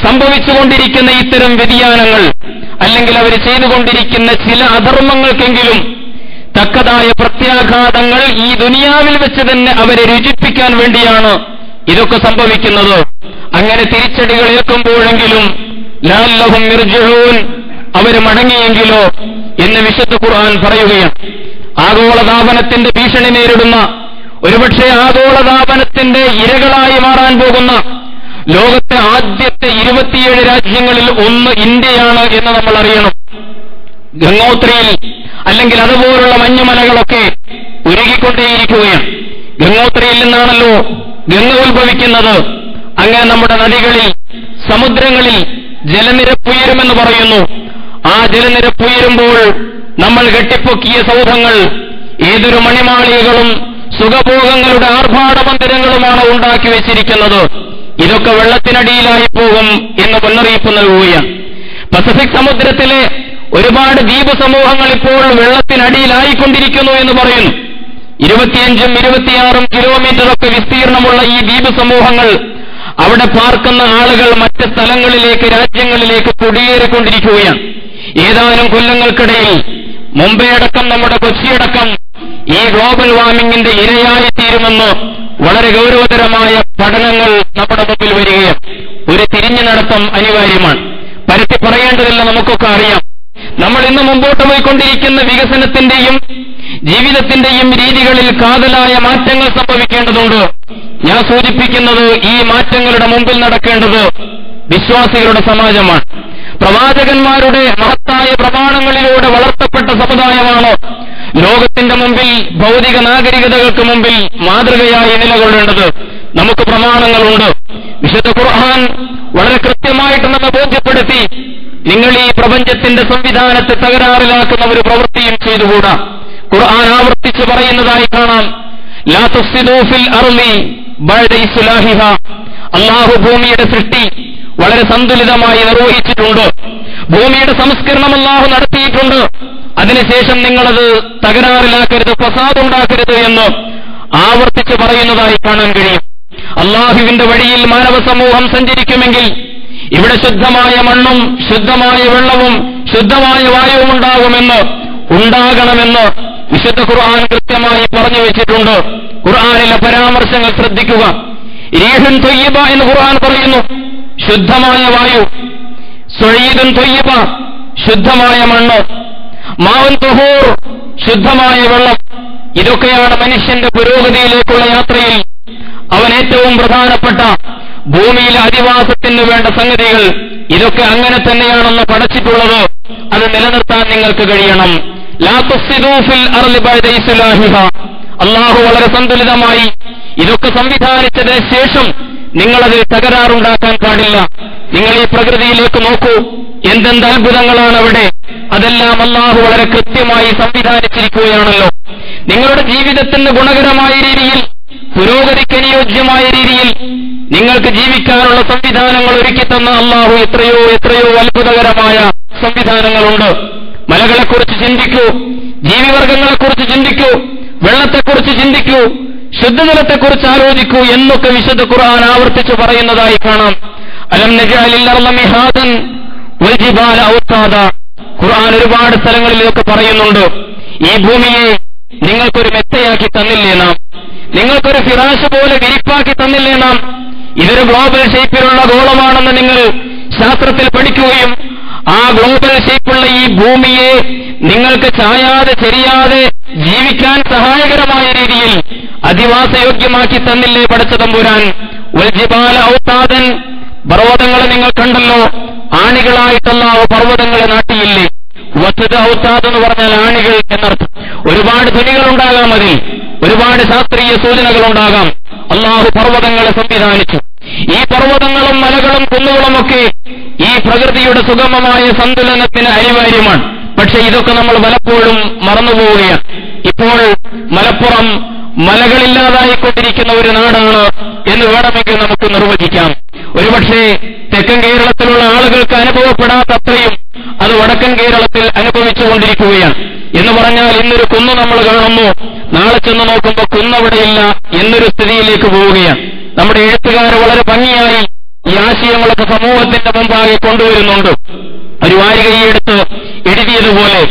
സംഭവിച്ചുകൊണ്ടിരിക്കുന്ന ഇത്തരം വ്യതിയാനങ്ങൾ അല്ലെങ്കിൽ അവർ ചെയ്തുകൊണ്ടിരിക്കുന്ന ചില അധർമ്മങ്ങൾക്കെങ്കിലും തക്കതായ പ്രത്യാഘാതങ്ങൾ ഈ ദുനിയാവിൽ വെച്ച് തന്നെ അവരെ രുചിപ്പിക്കാൻ വേണ്ടിയാണ് ഇതൊക്കെ സംഭവിക്കുന്നത്. അങ്ങനെ തിരിച്ചടികൾ ഏൽക്കുമ്പോഴെങ്കിലും ലഅല്ലഹും യർജിഊൻ, അവർ മടങ്ങിയെങ്കിലോ എന്ന് വിശുദ്ധ ഖുർആൻ പറയുകയാണ്. ആഗോളതാപനത്തിന്റെ ഭീഷണി നേരിടുന്ന, ഒരുപക്ഷെ ആഗോളതാപനത്തിന്റെ ഇരകളായി മാറാൻ പോകുന്ന ലോകത്തെ ആദ്യത്തെ 27 രാജ്യങ്ങളിൽ ഒന്ന് ഇന്ത്യയാണ് എന്ന് നമ്മൾ അറിയണം. ഗംഗോത്രിയിൽ അല്ലെങ്കിൽ അതുപോലുള്ള മഞ്ഞുമലകളൊക്കെ ഉരുകിക്കൊണ്ടേയിരിക്കുകയാണ്. ഗംഗോത്രിയിൽ നിന്നാണല്ലോ ഗംഗ ഉത്ഭവിക്കുന്നത്. അങ്ങനെ നമ്മുടെ നദികളിൽ, സമുദ്രങ്ങളിൽ ജലനിരപ്പുയരുമെന്ന് പറയുന്നു. ആ ജലനിരപ്പുയരുമ്പോൾ നമ്മൾ കെട്ടിപ്പൊക്കിയ സൗധങ്ങൾ ഏതൊരു മണിമാളികകളും സുഖഭോഗങ്ങളുടെ ആർഭാടമന്ദിരങ്ങളുമാണ് ഉണ്ടാക്കി വെച്ചിരിക്കുന്നത്. ഇതൊക്കെ വെള്ളത്തിനടിയിലായി പോകും എന്ന് മുന്നറിയിപ്പ് നൽകുകയാണ്. പസഫിക് സമുദ്രത്തിലെ ഒരുപാട് ദ്വീപ് സമൂഹങ്ങൾ ഇപ്പോൾ വെള്ളത്തിനടിയിലായിക്കൊണ്ടിരിക്കുന്നു എന്ന് പറയുന്നു. 25ഉം 26ഉം കിലോമീറ്ററൊക്കെ വിസ്തീർണമുള്ള ഈ ദ്വീപ് സമൂഹങ്ങൾ, അവിടെ പാർക്കുന്ന ആളുകൾ മറ്റ് സ്ഥലങ്ങളിലേക്ക്, രാജ്യങ്ങളിലേക്ക് കുടിയേറിക്കൊണ്ടിരിക്കുകയാണ്. ഏതാനും കൊല്ലങ്ങൾക്കിടയിൽ മുംബൈ അടക്കം നമ്മുടെ കൊച്ചിയടക്കം ഈ ഗ്ലോബൽ വാർമിംഗിന്റെ ഇരയായി തീരുമെന്ന് വളരെ ഗൗരവതരമായ പഠനങ്ങൾ നമ്മുടെ മുമ്പിൽ വരികയാണ്. ഒരു തിരിഞ്ഞു നടത്തം അനിവാര്യമാണ്. പരത്തി പറയേണ്ടതില്ല, നമുക്കൊക്കെ അറിയാം. നമ്മൾ ഇന്ന് മുമ്പോട്ട് പോയിക്കൊണ്ടിരിക്കുന്ന വികസനത്തിന്റെയും ജീവിതത്തിന്റെയും രീതികളിൽ കാതലായ മാറ്റങ്ങൾ സംഭവിക്കേണ്ടതുണ്ട്. ഞാൻ സൂചിപ്പിക്കുന്നത് ഈ മാറ്റങ്ങളുടെ മുമ്പിൽ നടക്കേണ്ടത് വിശ്വാസികളുടെ സമാജമാണ്. പ്രവാചകന്മാരുടെ മഹത്തായ പ്രമാണങ്ങളിലൂടെ വളർത്തപ്പെട്ട സമുദായമാണ് ലോകത്തിന്റെ മുമ്പിൽ, ഭൗതിക നാഗരികതകൾക്ക് മുമ്പിൽ മാതൃകയായി നിലകൊള്ളേണ്ടത്. നമുക്ക് പ്രമാണങ്ങളുണ്ട്. വിശുദ്ധ ഖുർആൻ വളരെ കൃത്യമായിട്ട് നമ്മെ ബോധ്യപ്പെടുത്തി, നിങ്ങൾ ഈ പ്രപഞ്ചത്തിന്റെ സംവിധാനത്തെ തകരാറിലാക്കുന്ന ഒരു പ്രവൃത്തിയും ചെയ്തുകൂടാ. ഖുർആൻ ആവർത്തിച്ച് പറയുന്നതായി കാണാം, ലാ തുഫ്സിദൂ ഫിൽ അർളി ബഅദ ഇസ്ലാഹിഹാ. അല്ലാഹു ഭൂമിയുടെ സൃഷ്ടി വളരെ സന്തുലിതമായി നിർവഹിച്ചിട്ടുണ്ട്. ഭൂമിയുടെ സംസ്കരണം അല്ലാഹു നടത്തിയിട്ടുണ്ട്. അതിനുശേഷം നിങ്ങളത് തകരാറിലാക്കരുത്, ഫസാദുണ്ടാക്കരുത് എന്ന് ആവർത്തിച്ച് പറയുന്നതായി കാണാൻ കഴിയും. അല്ലാഹുവിന്റെ വഴിയിൽ മാനവ സമൂഹം സഞ്ചരിക്കുമെങ്കിൽ ഇവിടെ ശുദ്ധമായ മണ്ണും ശുദ്ധമായ വെള്ളവും ശുദ്ധമായ വായുവും ഉണ്ടാകണമെന്ന് വിശുദ്ധ ഖുർആൻ കൃത്യമായി പറഞ്ഞു വെച്ചിട്ടുണ്ട്. ഖുർആനിലെ പരാമർശങ്ങൾ ശ്രദ്ധിക്കുക. റീഹുൻ ത്വയ്യിബ എന്ന് ഖുർആൻ പറയുന്നു, ശുദ്ധമായ വായു. സുഈദുൻ ത്വയ്യിബ, ശുദ്ധമായ മണ്ണ്. മാഉൻ തുഹൂർ, ശുദ്ധമായ വെള്ളം. ഇതൊക്കെയാണ് മനുഷ്യന്റെ പുരോഗതിയിലേക്കുള്ള യാത്രയിൽ അവൻ ഏറ്റവും പ്രധാനപ്പെട്ട ഭൂമിയിലെ അധിവാസത്തിന് വേണ്ട സംഗതികൾ. ഇതൊക്കെ അങ്ങനെ തന്നെയാണെന്ന് പഠിച്ചിട്ടുള്ളത്. അത് നിലനിർത്താൻ നിങ്ങൾക്ക് കഴിയണം. ലാ തുഫ്സിദൂ ഫിൽ അർളി ബഅദ ഇസ്ലാഹിഹാ. അല്ലാഹു വളരെ സന്തുലിതമായി ഇതൊക്കെ സംവിധാനിച്ചതിന് ശേഷം നിങ്ങളതിൽ തകരാറുണ്ടാക്കാൻ പാടില്ല. നിങ്ങൾ ഈ പ്രകൃതിയിലേക്ക് നോക്കൂ, എന്തെന്ത് അത്ഭുതങ്ങളാണ് അവിടെ. അതെല്ലാം അല്ലാഹു വളരെ കൃത്യമായി സംവിധാനിച്ചിരിക്കുകയാണല്ലോ. നിങ്ങളുടെ ജീവിതത്തിന് ഗുണകരമായ രീതിയിൽ, പുരോഗതിക്ക് അനുയോജ്യമായ രീതിയിൽ നിങ്ങൾക്ക് ജീവിക്കാനുള്ള സംവിധാനങ്ങൾ ഒരുക്കിത്തന്ന അല്ലാഹു എത്രയോ എത്രയോ അത്ഭുതകരമായ സംവിധാനങ്ങളുണ്ട്. മലകളെക്കുറിച്ച് ചിന്തിക്കൂ, ജീവിവർഗങ്ങളെക്കുറിച്ച് ചിന്തിക്കൂ, വെള്ളത്തെക്കുറിച്ച് ചിന്തിക്കൂ, ശുദ്ധജലത്തെക്കുറിച്ച് ആലോചിക്കൂ എന്നൊക്കെ വിശുദ്ധ ഖുർആൻ ആവർത്തിച്ച് പറയുന്നതായി കാണാം. അലം നജഅലിൽ അർള മിഹാദൻ വൽ ജിബാല ഔതാദ. ഖുർആൻ ഒരുപാട് സ്ഥലങ്ങളിലൊക്കെ പറയുന്നുണ്ട്, ഈ ഭൂമിയെ നിങ്ങൾക്കൊരു മെത്തയാക്കി തന്നില്ലേ നാം? നിങ്ങൾക്കൊരു ഫിറാശ് പോലെ വിരിപ്പാക്കി തന്നില്ലേ നാം? ഇതൊരു ഗ്ലോബൽ ഷേപ്പിലുള്ള ഗോളമാണെന്ന് നിങ്ങൾ ശാസ്ത്രത്തിൽ പഠിക്കുകയും ആ ഗ്ലോബൽ ഷേപ്പുള്ള ഈ ഭൂമിയെ നിങ്ങൾക്ക് ചായാതെ ചെരിയാതെ ജീവിക്കാൻ സഹായകരമായ രീതിയിൽ അധിവാസയോഗ്യമാക്കി തന്നില്ലേ പടച്ച തമ്പുരാൻ? വൽജിബാല ഔതാദൻ, പർവ്വതങ്ങളെ നിങ്ങൾ കണ്ടല്ലോ, ആണികളായിട്ടല്ലാവോ പർവ്വതങ്ങളെ നാട്ടിയില്ലേ? വസ്തുത ഔതാദ് എന്ന് പറഞ്ഞാൽ ആണികൾ എന്നർത്ഥം. ഒരുപാട് ധ്വനികളുണ്ടാകാം, അതിൽ ഒരുപാട് ശാസ്ത്രീയ സൂചനകളുണ്ടാകാം. അള്ളാഹു പർവ്വതങ്ങളെ സംവിധാനിച്ചു. ഈ പർവ്വതങ്ങളും മലകളും കുന്നുകളുമൊക്കെ ഈ പ്രകൃതിയുടെ സുഗമമായ സന്തുലനത്തിന് അനിവാര്യമാണ്. പക്ഷെ ഇതൊക്കെ നമ്മൾ പലപ്പോഴും മറന്നുപോവുകയാണ്. ഇപ്പോൾ മലപ്പുറം മലകളില്ലാതായിക്കൊണ്ടിരിക്കുന്ന ഒരു നാടാണ് എന്ന് വേണമെങ്കിൽ നമുക്ക് നിർവചിക്കാം. ഒരുപക്ഷെ തെക്കൻ കേരളത്തിലുള്ള ആളുകൾക്ക് അനുഭവപ്പെടാത്തത്രയും അത് വടക്കൻ കേരളത്തിൽ അനുഭവിച്ചുകൊണ്ടിരിക്കുകയാണ്. എന്ന് പറഞ്ഞാൽ ഇന്നൊരു കുന്ന് നമ്മൾ കാണുന്നു, നാളെ ചെന്ന് നോക്കുമ്പോൾ കുന്നവിടെയില്ല എന്നൊരു സ്ഥിതിയിലേക്ക് പോവുകയാണ്. നമ്മുടെ എഴുത്തുകാർ വളരെ ഭംഗിയായി ഈ ആശയങ്ങളൊക്കെ സമൂഹത്തിന്റെ മുമ്പാകെ കൊണ്ടുവരുന്നുണ്ട്. ഒരു വാരികയെടുത്ത് എഴുതിയതുപോലെ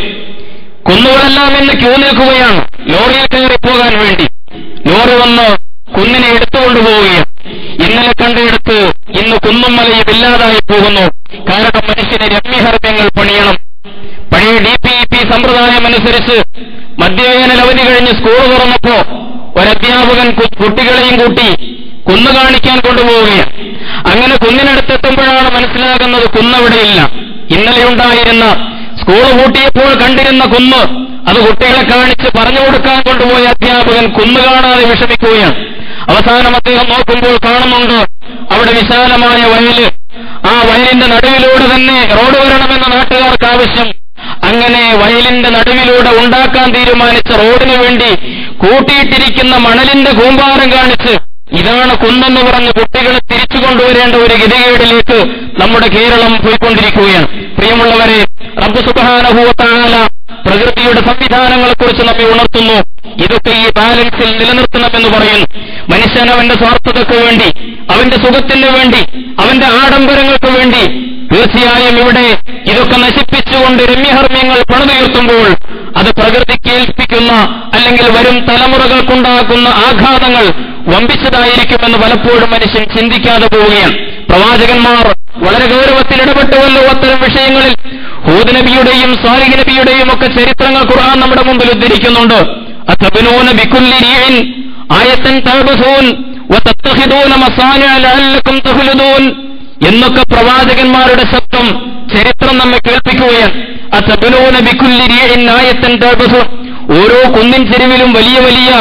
കുന്നുകളെല്ലാം ഇന്ന് ക്യൂ നിൽക്കുകയാണ് ലോറിയിൽ കയറി പോകാൻ വേണ്ടി. ലോറി വന്ന് കുന്നിനെ എടുത്തുകൊണ്ടുപോവുകയാണ്. ഇന്നലെ കണ്ടെടുത്ത് ഇന്ന് കുന്നും മലയും ഇല്ലാതായി പോകുന്നു. കാരണം മനുഷ്യന് രമ്യഹർമ്മ്യങ്ങൾ പണിയണം. പഴയ DPEP സമ്പ്രദായമനുസരിച്ച് മധ്യവേനൽ അവധി കഴിഞ്ഞ് സ്കൂൾ തുറന്നപ്പോ ഒരധ്യാപകൻ കുട്ടികളെയും കൂട്ടി കുന്ന് കാണിക്കാൻ കൊണ്ടുപോവുകയാണ്. അങ്ങനെ കുന്നിനടുത്തെത്തുമ്പോഴാണ് മനസ്സിലാകുന്നത് കുന്നവിടെയില്ല. ഇന്നലെ ഉണ്ടായിരുന്ന സ്കൂൾ പൂട്ടിയപ്പോൾ കണ്ടിരുന്ന കുന്ന് അത് കുട്ടികളെ കാണിച്ച് പറഞ്ഞു കൊടുക്കാൻ കൊണ്ടുപോയ അധ്യാപകൻ കുന്ന് കാണാതെ വിഷമിക്കുകയാണ്. അവസാനം അദ്ദേഹം നോക്കുമ്പോൾ കാണുന്നുണ്ട് അവിടെ വിശാലമായ വയല്. ആ വയലിന്റെ നടുവിലൂടെ തന്നെ റോഡ് വരണമെന്ന നാട്ടുകാർക്ക് ആവശ്യം. അങ്ങനെ വയലിന്റെ നടുവിലൂടെ ഉണ്ടാക്കാൻ തീരുമാനിച്ച റോഡിനു വേണ്ടി കൂട്ടിയിട്ടിരിക്കുന്ന മണലിന്റെ കൂമ്പാരം കാണിച്ച് ഇതാണ് കുന്നെന്ന് പറഞ്ഞ് കുട്ടികളെ തിരിച്ചു കൊണ്ടുവരേണ്ട ഒരു ഗതികേടിലേക്ക് നമ്മുടെ കേരളം പോയിക്കൊണ്ടിരിക്കുകയാണ്. പ്രിയമുള്ളവരെ, റബ്ബ് സുബ്ഹാനഹു വ തആല പ്രകൃതിയുടെ സംവിധാനങ്ങളെക്കുറിച്ച് നമ്മെ ഉണർത്തുന്നു. ഇതൊക്കെ ഈ ബാലൻസിൽ നിലനിർത്തണമെന്ന് പറയുന്നു. മനുഷ്യൻ അവന്റെ സ്വാർത്ഥതയ്ക്ക് വേണ്ടി, അവന്റെ സുഖത്തിന് വേണ്ടി, അവന്റെ ആഡംബരങ്ങൾക്ക് വേണ്ടി തീർച്ചയായും ഇവിടെ ഇതൊക്കെ നശിപ്പിച്ചുകൊണ്ട് രമ്യഹർമ്മ്യങ്ങൾ പണിതുയർത്തുമ്പോൾ അത് പ്രകൃതിക്ക് ഏൽപ്പിക്കുന്ന അല്ലെങ്കിൽ വരും തലമുറകൾക്കുണ്ടാക്കുന്ന ആഘാതങ്ങൾ വമ്പിച്ചതായിരിക്കുമെന്ന് പലപ്പോഴും മനുഷ്യൻ ചിന്തിക്കാതെ പോവുകയാണ്. പ്രവാചകന്മാർ വളരെ ഗൗരവത്തിൽ ഇടപെട്ടുവല്ലോ അത്തരം വിഷയങ്ങളിൽ. ഹൂദ് നബിയുടെയും സാലിഹ് നബിയുടെയും ഒക്കെ ചരിത്രങ്ങൾ ഖുർആൻ നമ്മുടെ മുമ്പിൽ ഉദ്ധരിക്കുന്നുണ്ട്. അത്തബ്നൂന ബികുല്ലി റീഇൻ ആയത്തൻ തഅബസൂൻ വതത്തഖിദൂന മസാനിഅ ലഅല്ലകും തഖ്ലുദൂൻ എന്നൊക്കെ പ്രവാചകന്മാരുടെ ശബ്ദം ചരിത്രം നമ്മെ കേൾപ്പിക്കുകയാണ്. അത്തബ്നൂന ബികുല്ലി റീഇൻ ആയത്തൻ തഅബസൂൻ, ഓരോ കുന്നിൻ ചെരുവിലും വലിയ വലിയ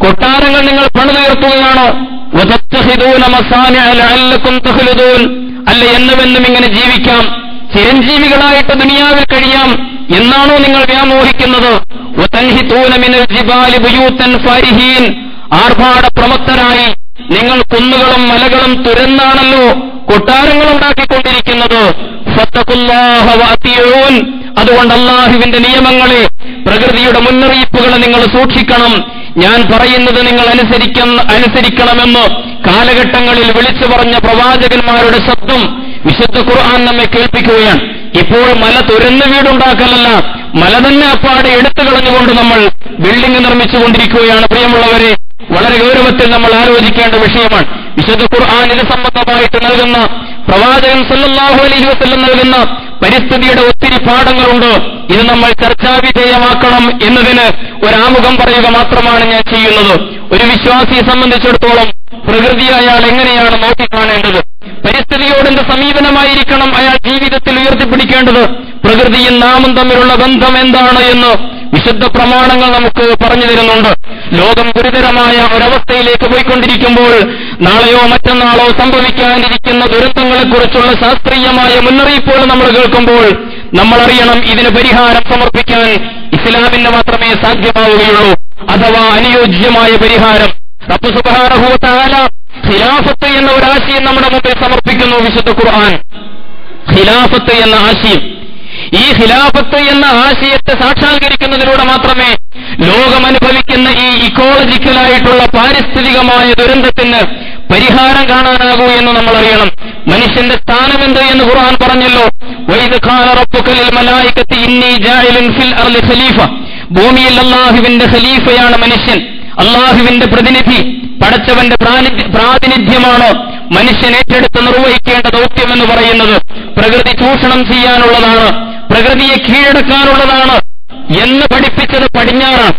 കൊട്ടാരങ്ങൾ നിങ്ങൾ പണിതുയർത്തുകയാണോ? വതത്തഖിദൂന മസാനിഅ ലഅല്ലകും തഖ്ലുദൂൻ, അല്ല എന്നുമെന്നും ഇങ്ങനെ ജീവിക്കാം, ചിരഞ്ജീവികളായിട്ട് ദുനിയാവിൽ കഴിയാം എന്നാണോ നിങ്ങൾ വ്യാമോഹിക്കുന്നത്? വതൻഹിതൂന മിനൽ ജിബാലി ബുയൂതൻ ഫാരിഹീൻ, ആർഭാട പ്രമത്തരായി നിങ്ങൾ കുന്നുകളും മലകളും തുരന്നാണല്ലോ കൊട്ടാരങ്ങൾ ഉണ്ടാക്കിക്കൊണ്ടിരിക്കുന്നത്. ഫത്തഖുല്ലാഹ വഅതിഊൻ, അതുകൊണ്ട് അല്ലാഹുവിന്റെ നിയമങ്ങളെ, പ്രകൃതിയുടെ മുന്നറിയിപ്പുകളെ നിങ്ങൾ സൂക്ഷിക്കണം. ഞാൻ പറയുന്നത് നിങ്ങൾ അനുസരിക്കണമെന്ന് കാലഘട്ടങ്ങളിൽ വിളിച്ചു പറഞ്ഞ പ്രവാചകന്മാരുടെ ശബ്ദം വിശുദ്ധ ഖുർആൻ നമ്മെ കേൾപ്പിക്കുകയാണ്. ഇപ്പോൾ മല തുരന്ന് വീടുണ്ടാക്കലല്ല, മല തന്നെ അപ്പാടെ എടുത്തു കളഞ്ഞുകൊണ്ട് നമ്മൾ ബിൽഡിംഗ് നിർമ്മിച്ചുകൊണ്ടിരിക്കുകയാണ്. പ്രിയമുള്ളവരെ, വളരെ ഗൗരവത്തിൽ നമ്മൾ ആലോചിക്കേണ്ട വിഷയമാണ്. വിശുദ്ധ ഖുർആൻ ഇത് സംബന്ധമായിട്ട് നൽകുന്ന, പ്രവാചകൻ സല്ലല്ലാഹു അലൈഹി വസല്ലം നൽകുന്ന പരിസ്ഥിതിയുടെ ഒത്തിരി പാഠങ്ങളുണ്ട്. ഇത് നമ്മൾ ചർച്ചാവിധേയമാക്കണം എന്നതിന് ഒരാമുഖം പറയുക മാത്രമാണ് ഞാൻ ചെയ്യുന്നത്. ഒരു വിശ്വാസിയെ സംബന്ധിച്ചിടത്തോളം പ്രകൃതിയെ അയാൾ എങ്ങനെയാണ് നോക്കിക്കാണേണ്ടത്? പരിസ്ഥിതിയോടെന്ത് സമീപനമായിരിക്കണം അയാൾ ജീവിതത്തിൽ ഉയർത്തിപ്പിടിക്കേണ്ടത്? പ്രകൃതിയും നാമും തമ്മിലുള്ള ബന്ധം എന്താണ് എന്ന് വിശുദ്ധ പ്രമാണങ്ങൾ നമുക്ക് പറഞ്ഞു തരുന്നുണ്ട്. ലോകം ഗുരുതരമായ ഒരവസ്ഥയിലേക്ക് പോയിക്കൊണ്ടിരിക്കുമ്പോൾ നാളെയോ മറ്റന്നാളോ സംഭവിക്കാനിരിക്കുന്ന ദുരന്തങ്ങളെക്കുറിച്ചുള്ള ശാസ്ത്രീയമായ മുന്നറിയിപ്പുകൾ നമ്മൾ കേൾക്കുമ്പോൾ നമ്മൾ അറിയണം, ഇതിന് പരിഹാരം സമർപ്പിക്കാൻ ഇസ്ലാമിന് മാത്രമേ സാധ്യമാവുകയുള്ളൂ. അഥവാ അനുയോജ്യമായ പരിഹാരം. റബ്ബ് സുബ്ഹാനഹു വ തആല ഖിലാഫത്ത് എന്ന ഒരാശയം നമ്മുടെ മുമ്പിൽ സമർപ്പിക്കുന്നു വിശുദ്ധ ഖുർആൻ. ഖിലാഫത്ത് എന്ന ആശയം, ഈ ഖിലാഫത്ത് എന്ന ആശയത്തെ സാക്ഷാത്കരിക്കുന്നതിലൂടെ മാത്രമേ ലോകം അനുഭവിക്കുന്ന ഈ ഇക്കോളജിക്കലായിട്ടുള്ള പാരിസ്ഥിതികമായ ദുരന്തത്തിന് പരിഹാരം കാണാനാകൂ എന്ന് നമ്മൾ അറിയണം. മനുഷ്യന്റെ സ്ഥാനമെന്ത് എന്ന് ഖുർആൻ പറഞ്ഞല്ലോ. വഇദ് ഖാല റബ്ബുക ലിൽ മലായികത്തി ഇന്നി ജാഇലുൻ ഫിൽ അർളി ഖലീഫ, ഭൂമിയിൽ അല്ലാഹുവിന്റെ ഖലീഫയാണ് മനുഷ്യൻ, അല്ലാഹുവിന്റെ പ്രതിനിധി, പടച്ചവന്റെ പ്രാതിനിധ്യമാണ് മനുഷ്യൻ ഏറ്റെടുത്ത് നിർവഹിക്കേണ്ട ദൗത്യമെന്ന് പറയുന്നത്. പ്രകൃതി ചൂഷണം ചെയ്യാനുള്ളതാണ്, പ്രകൃതിയെ കീഴടക്കാനുള്ളതാണ് എന്ന് പഠിപ്പിച്ചത് പടിഞ്ഞാറാണ്.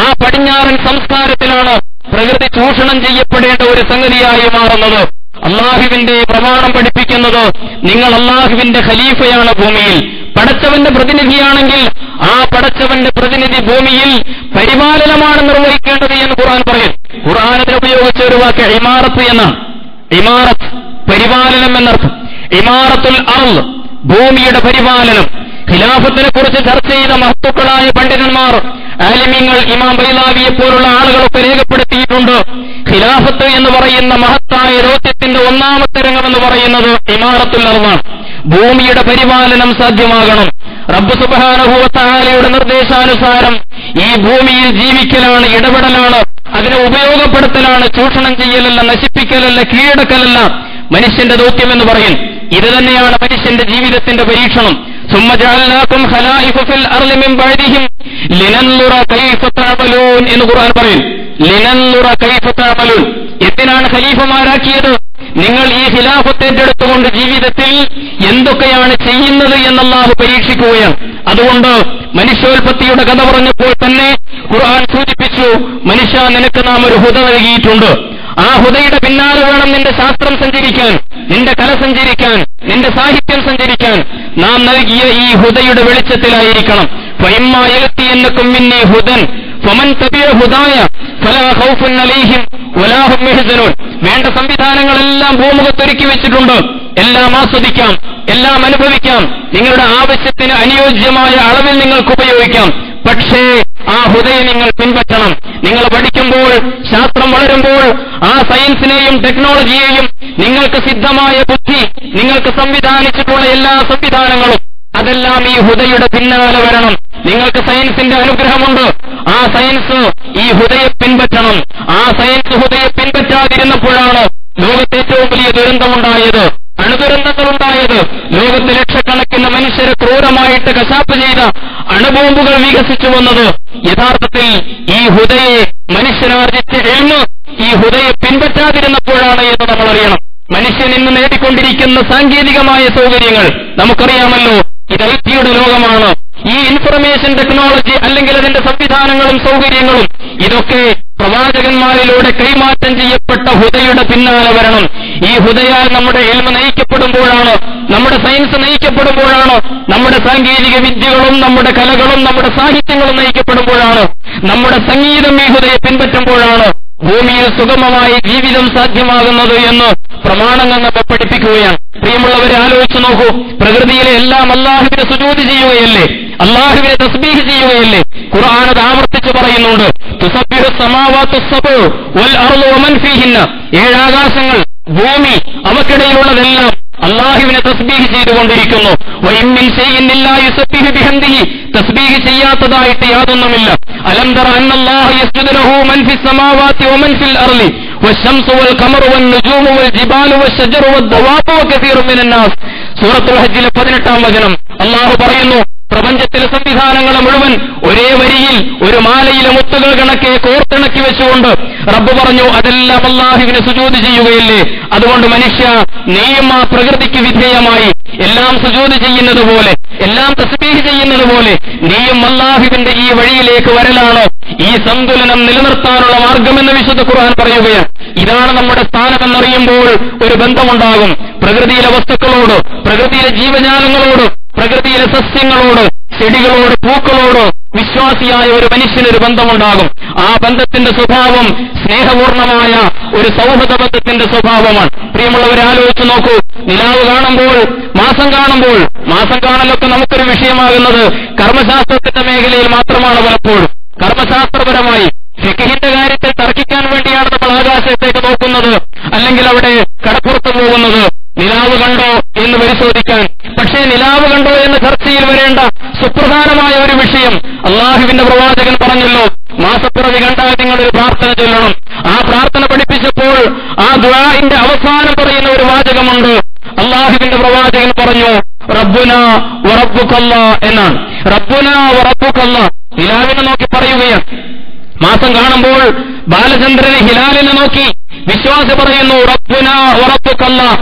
ആ പടിഞ്ഞാറൻ സംസ്കാരത്തിലാണ് പ്രകൃതി ചൂഷണം ചെയ്യപ്പെടേണ്ട ഒരു സംഗതിയായി മാറുന്നത്. അല്ലാഹുവിന്റെ പ്രമാണം പഠിപ്പിക്കുന്നത് നിങ്ങൾ അല്ലാഹുവിന്റെ ഖലീഫയാണ് ഭൂമിയിൽ, പടച്ചവന്റെ പ്രതിനിധിയാണെങ്കിൽ ആ പടച്ചവന്റെ പ്രതിനിധി ഭൂമിയിൽ പരിപാലനമാണ് നിർവഹിക്കേണ്ടത് എന്ന് ഖുർആൻ പറയും. ഖുർആനിൽ ഉപയോഗിച്ച ഒരു വാക്ക് ഇമാറത്ത് എന്നാണ്. ഇമാറത്ത് പരിപാലനം എന്നർത്ഥം. ഇമാറത്തുൽ അർള് ഭൂമിയുടെ പരിപാലനം. ഖിലാഫത്തിനെ കുറിച്ച് ചർച്ച ചെയ്ത മഹത്തുക്കളായ പണ്ഡിതന്മാർ, ആലിമീങ്ങൾ, ഇമാം ബൈലാവിയെ പോലുള്ള ആളുകളൊക്കെ രേഖപ്പെടുത്തിയിട്ടുണ്ട്. ഖിലാഫത്ത് എന്ന് പറയുന്ന മഹത്തായ ദൗത്യത്തിന്റെ ഒന്നാമത്തെ രംഗമെന്ന് പറയുന്നത് ഇമാറത്തുൽ അർളാണ്. ഭൂമിയുടെ പരിപാലനം സാധ്യമാകണം. റബ്ബ് സുബ്ഹാനഹു വ തആലയുടെ നിർദ്ദേശാനുസാരം ഈ ഭൂമിയിൽ ജീവിക്കലാണ്, ഇടപെടലാണ്, അതിനെ ഉപയോഗപ്പെടുത്തലാണ്, ചൂഷണം ചെയ്യലല്ല, നശിപ്പിക്കലല്ല, കീഴടക്കലല്ല മനുഷ്യന്റെ ദൗത്യമെന്ന് പറയും. ഇത് തന്നെയാണ് മനുഷ്യന്റെ ജീവിതത്തിന്റെ പരീക്ഷണം. ثم جعلناكم خلائف في الأرض من بعدهم لننظر كيف تعملون എന്ന് ഖുർആൻ പറയും. لننظر كيف تعملون. എന്തിനാണ് ഖലീഫമാരാക്കിയത്? നിങ്ങൾ ഈ ഖിലാഫത്ത് ഏറ്റെടുത്തുകൊണ്ട് ജീവിതത്തിൽ എന്തൊക്കെയാണ് ചെയ്യുന്നത് എന്ന് അല്ലാഹു പരീക്ഷിക്കുകയാണ്. അതുകൊണ്ട് മനുഷ്യോൽപത്തിയുടെ കഥ പറഞ്ഞപ്പോൾ തന്നെ ഖുർആൻ സൂചിപ്പിച്ചു, മനുഷ്യ, നിനക്ക് നാം ഒരു ഹുദ നൽകിയിട്ടുണ്ട്. ആ ഹുദയുടെ പിന്നാലെ വേണം നിന്റെ ശാസ്ത്രം സഞ്ചരിക്കാൻ, നിന്റെ കല സഞ്ചരിക്കാൻ, നിന്റെ സാഹിത്യം സഞ്ചരിക്കാൻ. നാം നൽകിയ ഈ ഹുദയുടെ വെളിച്ചത്തിലായിരിക്കണം. ഫഇമ്മാ യഅ്തിയന്നകും മിന്നീ ഹുദൻ ഫമൻ തബിഅ ഹുദായ ഫലാ ഖൗഫുൻ അലൈഹിം വലാ ഹും യഹ്സനൂൻ. വേണ്ട സംവിധാനങ്ങളെല്ലാം ഭൂമുഖത്തൊരുക്കി വെച്ചിട്ടുണ്ട്. എല്ലാം ആസ്വദിക്കാം, എല്ലാം അനുഭവിക്കാം, നിങ്ങളുടെ ആവശ്യത്തിന് അനുയോജ്യമായ അളവിൽ നിങ്ങൾക്ക് ഉപയോഗിക്കാം. പക്ഷേ ആ ഹുദയെ നിങ്ങൾ പിൻപറ്റണം. നിങ്ങൾ പഠിക്കുമ്പോൾ, ശാസ്ത്രം വളരുമ്പോൾ ആ സയൻസിനെയും ടെക്നോളജിയെയും നിങ്ങൾക്ക് സിദ്ധമായ ബുദ്ധി, നിങ്ങൾക്ക് സംവിധാനിച്ചിട്ടുള്ള എല്ലാ സംവിധാനങ്ങളും അതെല്ലാം ഈ ഹുദയുടെ പിന്നാലെ വരണം. നിങ്ങൾക്ക് സയൻസിന്റെ അനുഗ്രഹമുണ്ട്, ആ സയൻസ് ഈ ഹുദയെ പിൻപറ്റണം. ആ സയൻസ് ഹുദയെ പിൻപറ്റാതിരുന്നപ്പോഴാണ് ലോകത്ത് ഏറ്റവും വലിയ ദുരന്തമുണ്ടായത്, അണുദുരന്തങ്ങളുണ്ടായത്. ലോകത്ത് ലക്ഷക്കണക്കിന് മനുഷ്യരെ ക്രൂരമായിട്ട് കശാപ്പ് ചെയ്ത അണുബോംബുകൾ വികസിച്ചു വന്നത് യഥാർത്ഥത്തിൽ ഈ ഹുദയെ മനുഷ്യനാർജിച്ച എൽമ് ഈ ഹുദയെ പിൻപറ്റാതിരുന്നപ്പോഴാണ് എന്ന് നമ്മൾ അറിയണം. മനുഷ്യൻ ഇന്ന് നേടിക്കൊണ്ടിരിക്കുന്ന സാങ്കേതികമായ സൗകര്യങ്ങൾ നമുക്കറിയാമല്ലോ. ഇത് ഐടിയുടെ ലോകമാണ്. ഈ ഇൻഫർമേഷൻ ടെക്നോളജി അല്ലെങ്കിൽ അതിന്റെ സംവിധാനങ്ങളും സൗകര്യങ്ങളും ഇതൊക്കെ പ്രവാചകന്മാരിലൂടെ കൈമാറ്റം ചെയ്യപ്പെട്ട ഹുദയുടെ പിന്നാലെ വരണം. ഈ ഹുദയാൽ നമ്മുടെ ഇൽമ നയിക്കപ്പെടുമ്പോഴാണ്, നമ്മുടെ സയൻസ് നയിക്കപ്പെടുമ്പോഴാണ്, നമ്മുടെ സാങ്കേതിക വിദ്യകളും നമ്മുടെ കലകളും നമ്മുടെ സാഹിത്യങ്ങളും നയിക്കപ്പെടുമ്പോഴാണ്, നമ്മുടെ സംഗീതം ഈ ഹുദയെ പിൻപറ്റുമ്പോഴാണ് ഭൂമിയിൽ സുഗമമായി ജീവിതം സാധ്യമാകുന്നത് എന്ന് പ്രമാണങ്ങൾ നമ്മെ പഠിപ്പിക്കുകയാണ്. പ്രിയമുള്ളവരെ, ആലോചിച്ചു നോക്കൂ. പ്രകൃതിയിലെ എല്ലാം അല്ലാഹുവിനെ സുജൂദ് ചെയ്യുകയല്ലേ, അല്ലാഹുവിനെ തസ്ബീഹ് ചെയ്യുകയല്ലേ? ഖുർആൻ അത് ആവർത്തിച്ച് പറയുന്നുണ്ട്. തുസബ്ബിഹു സമാവാതു സബ്ഉ വൽ അർളു വമൻ ഫീഹിന്ന. 7 ആകാശങ്ങൾ, ഭൂമി, അവക്കിടയിലുള്ളതെല്ലാം അല്ലാഹുവിനെ തസ്ബീഹ് ചെയ്തുകൊണ്ടിരിക്കുന്നു. വഇൻ മിൻ ശൈഇൻ ഇല്ലാ യുസബ്ബിഹു ബിഹംദിഹി. തസ്ബീഹ് ചെയ്യാത്തതായിട്ട് യാതൊന്നുമില്ല. അലം തറ അന്നല്ലാഹ യസ്ജുദു ലഹു മൻ ഫിസ് സമാവാതി വമൻ ഫിൽ അർളി വശംസു വൽ ഖമറു വൻ നുജൂമു വൽ ജിബാലു വശജറു വദ്ദവാബു വകസീറുൻ മിനൻ നാസ്. സൂറത്തുൽ ഹജ്ജിലെ 18-ാം വചനം അല്ലാഹു പറയുന്നു, പ്രപഞ്ചത്തിലെ സംവിധാനങ്ങളെ മുഴുവൻ ഒരേ വരിയിൽ ഒരു മാലയിലെ മുത്തുകൾ കണക്കെ കോർത്തിണക്കി വെച്ചുകൊണ്ട് റബ്ബ് പറഞ്ഞു, അതെല്ലാം അല്ലാഹുവിനെ സുജൂദ് ചെയ്യുകയില്ലേ? അതുകൊണ്ട് മനുഷ്യ, നീയും ആ പ്രകൃതിക്ക് വിധേയമായി എല്ലാം സുജൂദ് ചെയ്യുന്നത് പോലെ, എല്ലാം തസ്ബീഹ് ചെയ്യുന്നത് പോലെ നീയും അല്ലാഹുവിന്റെ ഈ വഴിയിലേക്ക് വരലാണ് ഈ സന്തുലനം നിലനിർത്താനുള്ള മാർഗമെന്ന് വിശുദ്ധ ഖുർആൻ പറയുകയാണ്. ഇതാണ് നമ്മുടെ സ്ഥാനമെന്നറിയുമ്പോൾ ഒരു ബന്ധമുണ്ടാകും പ്രകൃതിയിലെ വസ്തുക്കളോട്, പ്രകൃതിയിലെ ജീവജാലങ്ങളോട്, പ്രകൃതിയിലെ സസ്യങ്ങളോട്, ചെടികളോട്, പൂക്കളോട് വിശ്വാസിയായ ഒരു മനുഷ്യനൊരു ബന്ധമുണ്ടാകും. ആ ബന്ധത്തിന്റെ സ്വഭാവം സ്നേഹപൂർണമായ ഒരു സൗഹൃദ ബന്ധത്തിന്റെ സ്വഭാവമാണ്. പ്രിയമുള്ളവരെ, ആലോചിച്ച് നോക്കൂ. നിലാവ് കാണുമ്പോൾ, മാസം കാണുമ്പോൾ, മാസം കാണലൊക്കെ നമുക്കൊരു വിഷയമാകുന്നത് കർമ്മശാസ്ത്രത്തിന്റെ മേഖലയിൽ മാത്രമാണ്. പലപ്പോഴും കർമ്മശാസ്ത്രപരമായി ഫിഖ്ഹിന്റെ കാര്യത്തിൽ തർക്കിക്കാൻ വേണ്ടിയാണ് നമ്മൾ ആകാശത്തേക്ക് നോക്കുന്നത്, അല്ലെങ്കിൽ അവിടെ കടപ്പുറത്ത് പോകുന്നത്. നിലാവ് കണ്ടോ എന്ന് പരിശോധിക്കാൻ. പക്ഷേ നിലാവ് കണ്ടോ എന്ന ചർച്ചയിൽ വരേണ്ട സുപ്രധാനമായ ഒരു വിഷയം അല്ലാഹുവിന്റെ പ്രവാചകൻ പറഞ്ഞല്ലോ, മാസപ്പിറവി കണ്ടാൽ നിങ്ങളൊരു പ്രാർത്ഥന ചൊല്ലണം. ആ പ്രാർത്ഥന പഠിപ്പിച്ചപ്പോൾ ആ ദുആഇന്റെ അവസാനം പറയുന്ന ഒരു വാചകമുണ്ട്. അല്ലാഹുവിന്റെ പ്രവാചകൻ പറഞ്ഞു, റബ്ബുനാ വറബ്ബുകല്ലാ എന്നാണ്. റബ്ബുനാ വറബ്ബുകല്ലാ. നിലാവിനെ നോക്കി ദിവസം കാണുമ്പോൾ ബാലചന്ദ്രനെ ഹിലാലിനെ നോക്കി വിശ്വാസി പറയുന്നു, റബ്ബുനാ വറബ്ബുക്കല്ലാഹ്,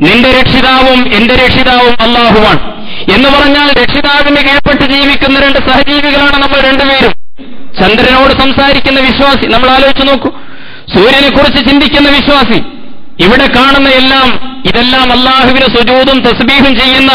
നിന്റെ രക്ഷിതാവും എന്റെ രക്ഷിതാവും അല്ലാഹുവാണ് എന്ന് പറഞ്ഞാൽ രക്ഷിതാവിന് കീഴ്പ്പെട്ട് ജീവിക്കുന്ന രണ്ട് സഹജീവികളാണ് നമ്മൾ രണ്ടുപേരും. ചന്ദ്രനോട് സംസാരിക്കുന്ന വിശ്വാസി, നമ്മൾ ആലോചിച്ചു നോക്കൂ, സൂര്യനെ കുറിച്ച് ചിന്തിക്കുന്ന വിശ്വാസി, ഇവിടെ കാണുന്ന ഇതെല്ലാം അല്ലാഹുവിന് സുജൂദും തസ്ബീഹും ചെയ്യുന്ന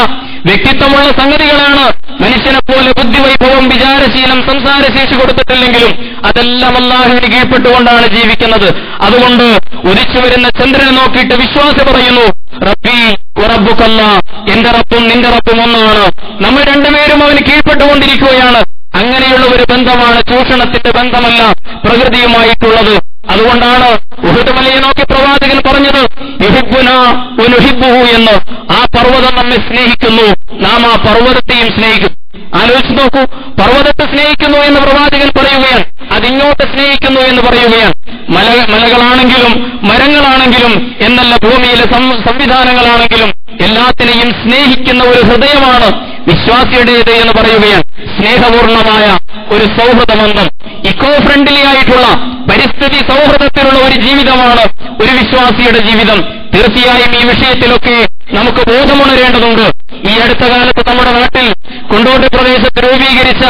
വ്യക്തിത്വമുള്ള സംഗതികളാണ്. മനുഷ്യനെ പോലെ ബുദ്ധിവൈഭവം, വിചാരശീലം, സംസാരശേഷി കൊടുത്തിട്ടില്ലെങ്കിലും അതെല്ലാം അല്ലാഹുവിന് കീഴ്പ്പെട്ടുകൊണ്ടാണ് ജീവിക്കുന്നത്. അതുകൊണ്ട് ഉദിച്ചു വരുന്ന ചന്ദ്രനെ നോക്കിയിട്ട് വിശ്വാസി പറയുന്നു, റബ്ബി വറബ്ബുക്കല്ലാഹ്, എന്റെ റബ്ബും നിന്റെ റബ്ബും ഒന്നാണ്, നമ്മൾ രണ്ടുപേരും അവന് കീഴ്പ്പെട്ടുകൊണ്ടിരിക്കുകയാണ്. അങ്ങനെയുള്ള ഒരു ബന്ധമാണ്, ചൂഷണത്തിന്റെ ബന്ധമല്ല പ്രകൃതിയുമായിട്ടുള്ളത്. അതുകൊണ്ടാണ് ഉഹുദ് മലയെ നോക്കി പ്രവാചകൻ പറഞ്ഞത്, യുഹിബ്ബുനാ വനുഹിബ്ബുഹു എന്ന്. ആ പർവ്വതം നമ്മെ സ്നേഹിക്കുന്നു, നാം ആ പർവ്വതത്തെയും സ്നേഹിക്കും. ആലോചിച്ചു നോക്കൂ, പർവ്വതത്തെ സ്നേഹിക്കുന്നു എന്ന് പ്രവാചകൻ പറയുകയാണ്, അതിങ്ങോട്ട് സ്നേഹിക്കുന്നു എന്ന് പറയുകയാണ്. മലകളാണെങ്കിലും മരങ്ങളാണെങ്കിലും എന്നല്ല, ഭൂമിയിലെ സംവിധാനങ്ങളാണെങ്കിലും എല്ലാത്തിനെയും സ്നേഹിക്കുന്ന ഒരു ഹൃദയമാണ് വിശ്വാസിയുടേത് എന്ന് പറയുകയാണ്. സ്നേഹപൂർണമായ ഒരു സൗഹൃദ ബന്ധം, ഇക്കോ ഫ്രണ്ട്ലി ആയിട്ടുള്ള പരിസ്ഥിതി സൗഹൃദത്തിലുള്ള ഒരു ജീവിതമാണ് ഒരു വിശ്വാസിയുടെ ജീവിതം. തീർച്ചയായും ഈ വിഷയത്തിലൊക്കെ നമുക്ക് ബോധമുണരേണ്ടതുണ്ട്. ഈ അടുത്ത കാലത്ത് നമ്മുടെ നാട്ടിൽ കൊണ്ടോട്ടി പ്രദേശത്ത് രൂപീകരിച്ച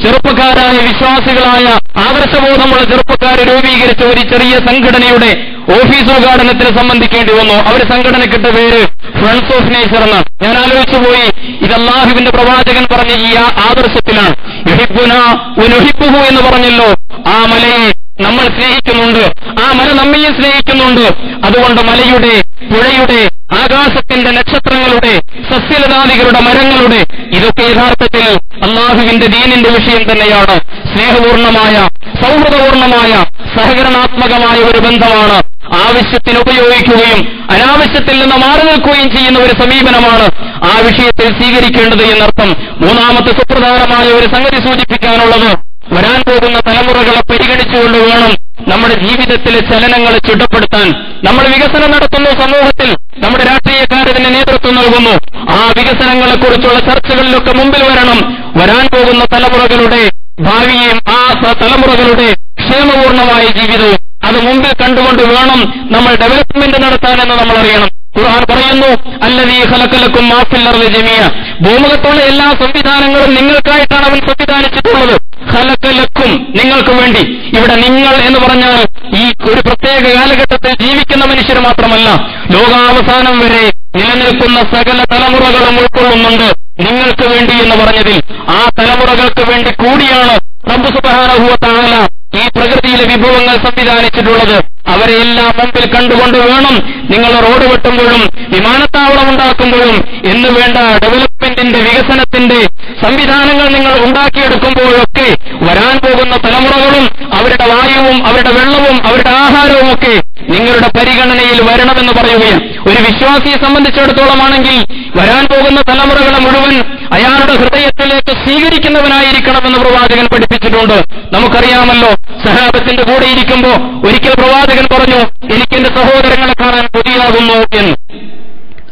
ചെറുപ്പക്കാരായ വിശ്വാസികളായ ആദർശബോധമുള്ള ചെറുപ്പക്കാർ രൂപീകരിച്ച ഒരു ചെറിയ സംഘടനയുടെ ഓഫീസ് ഉദ്ഘാടനത്തിന് സംബന്ധിക്കേണ്ടി വന്നു. അവർ സംഘടനക്കിട്ട പേര് ഫ്രണ്ട്സ് ഓഫ് നേച്ചർ എന്നാണ്. ഞാൻ ആലോചിച്ചുപോയി, ഇത് അല്ലാഹുവിന്റെ പ്രവാചകൻ പറഞ്ഞ ഈ ആദർശത്തിലാണ്. യുഹിബ്ബുനാ വനുഹിബ്ബുഹു എന്ന് പറഞ്ഞല്ലോ, ആ മലയെ നമ്മൾ സ്നേഹിക്കുന്നുണ്ട്, ആ മല നമ്മയും സ്നേഹിക്കുന്നുണ്ട്. അതുകൊണ്ട് മലയുടെ, പുഴയുടെ, ആകാശത്തിന്റെ, നക്ഷത്രങ്ങളുടെ, സസ്യലതാദികളുടെ, മരങ്ങളുടെ ഇതൊക്കെ യഥാർത്ഥത്തിൽ അല്ലാഹുവിന്റെ ദീനിന്റെ വിഷയം തന്നെയാണ്. സ്നേഹപൂർണമായ, സൗഹൃദപൂർണമായ, സഹകരണാത്മകമായ ഒരു ബന്ധമാണ്. ആവശ്യത്തിന് ഉപയോഗിക്കുകയും അനാവശ്യത്തിൽ നിന്ന് മാറി നിൽക്കുകയും ചെയ്യുന്ന ഒരു സമീപനമാണ് ആ വിഷയത്തിൽ സ്വീകരിക്കേണ്ടത് എന്നർത്ഥം. മൂന്നാമത്തെ സുപ്രധാനമായ ഒരു സംഗതി സൂചിപ്പിക്കാനുള്ളത്, വരാൻ പോകുന്ന തലമുറകളെ പരിഗണിച്ചുകൊണ്ട് വേണം നമ്മുടെ ജീവിതത്തിലെ ചലനങ്ങൾ ചിട്ടപ്പെടുത്താൻ. നമ്മൾ വികസനം നടത്തുന്നു സമൂഹത്തിൽ, നമ്മുടെ രാഷ്ട്രീയക്കാരതിന് നേതൃത്വം നൽകുന്നു. ആ വികസനങ്ങളെക്കുറിച്ചുള്ള ചർച്ചകളിലൊക്കെ മുമ്പിൽ വരണം. വരാൻ പോകുന്ന തലമുറകളുടെ ഭാവിയെയും ആ തലമുറകളുടെ ക്ഷേമപൂർണമായ ജീവിതവും അത് മുമ്പിൽ കണ്ടുകൊണ്ട് വേണം നമ്മൾ ഡെവലപ്മെന്റ് നടത്താനെന്ന് നമ്മൾ അറിയണം. ഖുർആൻ പറയുന്നു, അല്ലദീ ഖലഖലക്കും മാ ഫിൽ അർളി ജമീഅ, ഭൂമുഖത്തുള്ള എല്ലാ സംവിധാനങ്ങളും നിങ്ങൾക്കായിട്ടാണ് അവൻ സംവിധാനിച്ചിട്ടുള്ളത്. ഖലഖലക്കും, നിങ്ങൾക്ക് വേണ്ടി. ഇവിടെ നിങ്ങൾ എന്ന് പറഞ്ഞാൽ ഈ ഒരു പ്രത്യേക കാലഘട്ടത്തിൽ ജീവിക്കുന്ന മനുഷ്യർ മാത്രമല്ല, ലോകാവസാനം വരെ നിലനിൽക്കുന്ന സകല തലമുറകളും ഉൾക്കൊള്ളുന്നുണ്ട്. നിങ്ങൾക്ക് വേണ്ടി എന്ന് പറഞ്ഞതിൽ ആ തലമുറകൾക്ക് വേണ്ടി കൂടിയാണ് റബ്ബ് സുബ്ഹാനഹു വ തആല ഈ പ്രകൃതിയിലെ വിഭവങ്ങൾ സംവിധാനിച്ചിട്ടുള്ളത്. അവരെയെല്ലാം മുമ്പിൽ കണ്ടുകൊണ്ട് വേണം നിങ്ങൾ റോഡ് വെട്ടുമ്പോഴും വിമാനത്താവളം ഉണ്ടാക്കുമ്പോഴും എന്ന് വേണ്ട ഡെവലപ്മെന്റിന്റെ, വികസനത്തിന്റെ സംവിധാനങ്ങൾ നിങ്ങൾ ഉണ്ടാക്കിയെടുക്കുമ്പോഴൊക്കെ വരാൻ പോകുന്ന തലമുറകളും അവരുടെ വായുവും അവരുടെ വെള്ളവും അവരുടെ ആഹാരവും ഒക്കെ നിങ്ങളുടെ പരിഗണനയിൽ വരണമെന്ന് പറയുകയാണ്. ഒരു വിശ്വാസിയെ സംബന്ധിച്ചിടത്തോളമാണെങ്കിൽ വരാൻ പോകുന്ന തലമുറകളെ മുഴുവൻ അയാളുടെ ഹൃദയത്തിലേക്ക് സ്വീകരിക്കുന്നവനായിരിക്കണമെന്ന് പ്രവാചകൻ പഠിപ്പിച്ചിട്ടുണ്ട്. നമുക്കറിയാമല്ലോ, സഹാബത്തിന്റെ കൂടെ ഇരിക്കുമ്പോ ഒരിക്കൽ പ്രവാചകൻ പറഞ്ഞു, എനിക്കെന്റെ സഹോദരങ്ങളെ കാണാൻ കൊതിയാകുന്നു എന്ന്.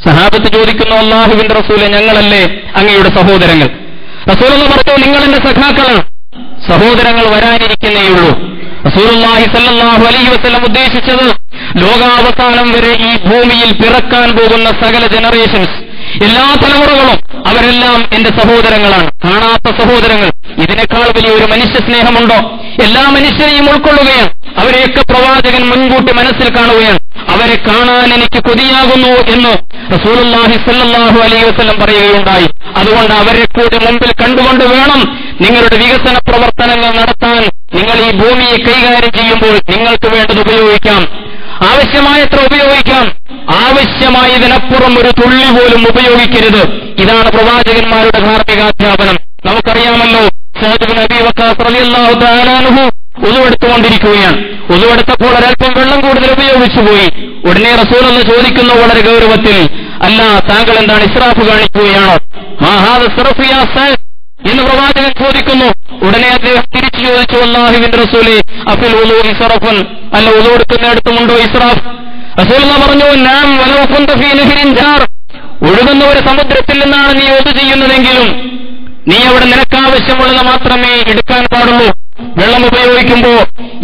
സഹാബത്ത് ചോദിക്കുന്നു, അല്ലാഹുവിന്റെ റസൂലെ, ഞങ്ങളല്ലേ അങ്ങയുടെ സഹോദരങ്ങൾ? റസൂലെന്ന് പറഞ്ഞു, നിങ്ങൾ എന്റെ സഖാക്കളാണ്, സഹോദരങ്ങൾ വരാനിരിക്കുന്നേയുള്ളൂ. റസൂലുള്ളാഹി സ്വല്ലല്ലാഹു അലൈഹി വസല്ലം ഉദ്ദേശിച്ചത് ലോകാവസാനം വരെ ഈ ഭൂമിയിൽ പിറക്കാൻ പോകുന്ന സകല ജനറേഷൻസ്, എല്ലാ തലമുറകളും അവരെല്ലാം എന്റെ സഹോദരങ്ങളാണ്, കാണാത്ത സഹോദരങ്ങൾ. ഇതിനേക്കാൾ വലിയൊരു മനുഷ്യ സ്നേഹമുണ്ടോ? എല്ലാ മനുഷ്യരെയും ഉൾക്കൊള്ളുകയാണ്. അവരെയൊക്കെ പ്രവാചകൻ മുൻകൂട്ടി മനസ്സിൽ കാണുകയാണ്. അവരെ കാണാൻ എനിക്ക് കൊതിയാകുന്നു എന്ന് റസൂലുള്ളാഹി സ്വല്ലല്ലാഹു അലൈഹി വസല്ലം പറയുകയുണ്ടായി. അതുകൊണ്ട് അവരെ കൂടി മുമ്പിൽ കണ്ടുകൊണ്ട് വേണം നിങ്ങളുടെ വികസന പ്രവർത്തനങ്ങൾ നടത്താൻ. നിങ്ങൾ ഈ ഭൂമിയെ കൈകാര്യം ചെയ്യുമ്പോൾ നിങ്ങൾക്ക് വേണ്ടത് ഉപയോഗിക്കാം, ആവശ്യമായത്ര ഉപയോഗിക്കാം, ആവശ്യമായതിനപ്പുറം ഒരു തുള്ളി പോലും ഉപയോഗിക്കരുത്. ഇതാണ് പ്രവാചകന്മാരുടെ ധാർമ്മികാധ്യാപനം. നമുക്കറിയാമല്ലോ, സഅദ് ഇബ്നു അബീ വഖാസ് റളിയല്ലാഹു തആല അൻഹു ഉളുവെടുത്തുകൊണ്ടിരിക്കുകയാണ്. ഉളുവെടുത്തപ്പോൾ ഒരൽപ്പം വെള്ളം കൂടുതൽ ഉപയോഗിച്ചു പോയി. ഉടനെ റസൂലുള്ളാഹി ചോദിക്കുന്നു വളരെ ഗൗരവത്തിൽ, അല്ല, താങ്കൾ എന്താണ് ഇസ്രാഫ് കാണിക്കുകയാണോ? മാ ഹാദ ഇസ്റാഫ് യാ സഅദ് എന്ന് പ്രവാചകൻ ചോദിക്കുന്നു. ഉടനെ അദ്ദേഹം തിരിച്ചു ചോദിച്ചു, അല്ലാഹുവിന്റെ റസൂലേ, അഫിൽ വുളൂഇ ഇസ്റാഫുൻ, അല്ല, വുളൂ എടുക്കുന്നിടത്തുമുണ്ടോ ഇസ്റാഫ്? റസൂലുള്ളാഹി പറഞ്ഞു, നാം വലൗ കുന്ത ഫീ നഹ്രിൻ ജാർ, ഒഴുകുന്ന ഒരു സമുദ്രത്തിൽ നിന്നാണ് നീ ഒതു ചെയ്യുന്നതെങ്കിലും നീ അവിടെ നിനക്കാവശ്യമുള്ളത് മാത്രമേ എടുക്കാൻ പാടുള്ളൂ. വെള്ളം ഉപയോഗിക്കുമ്പോ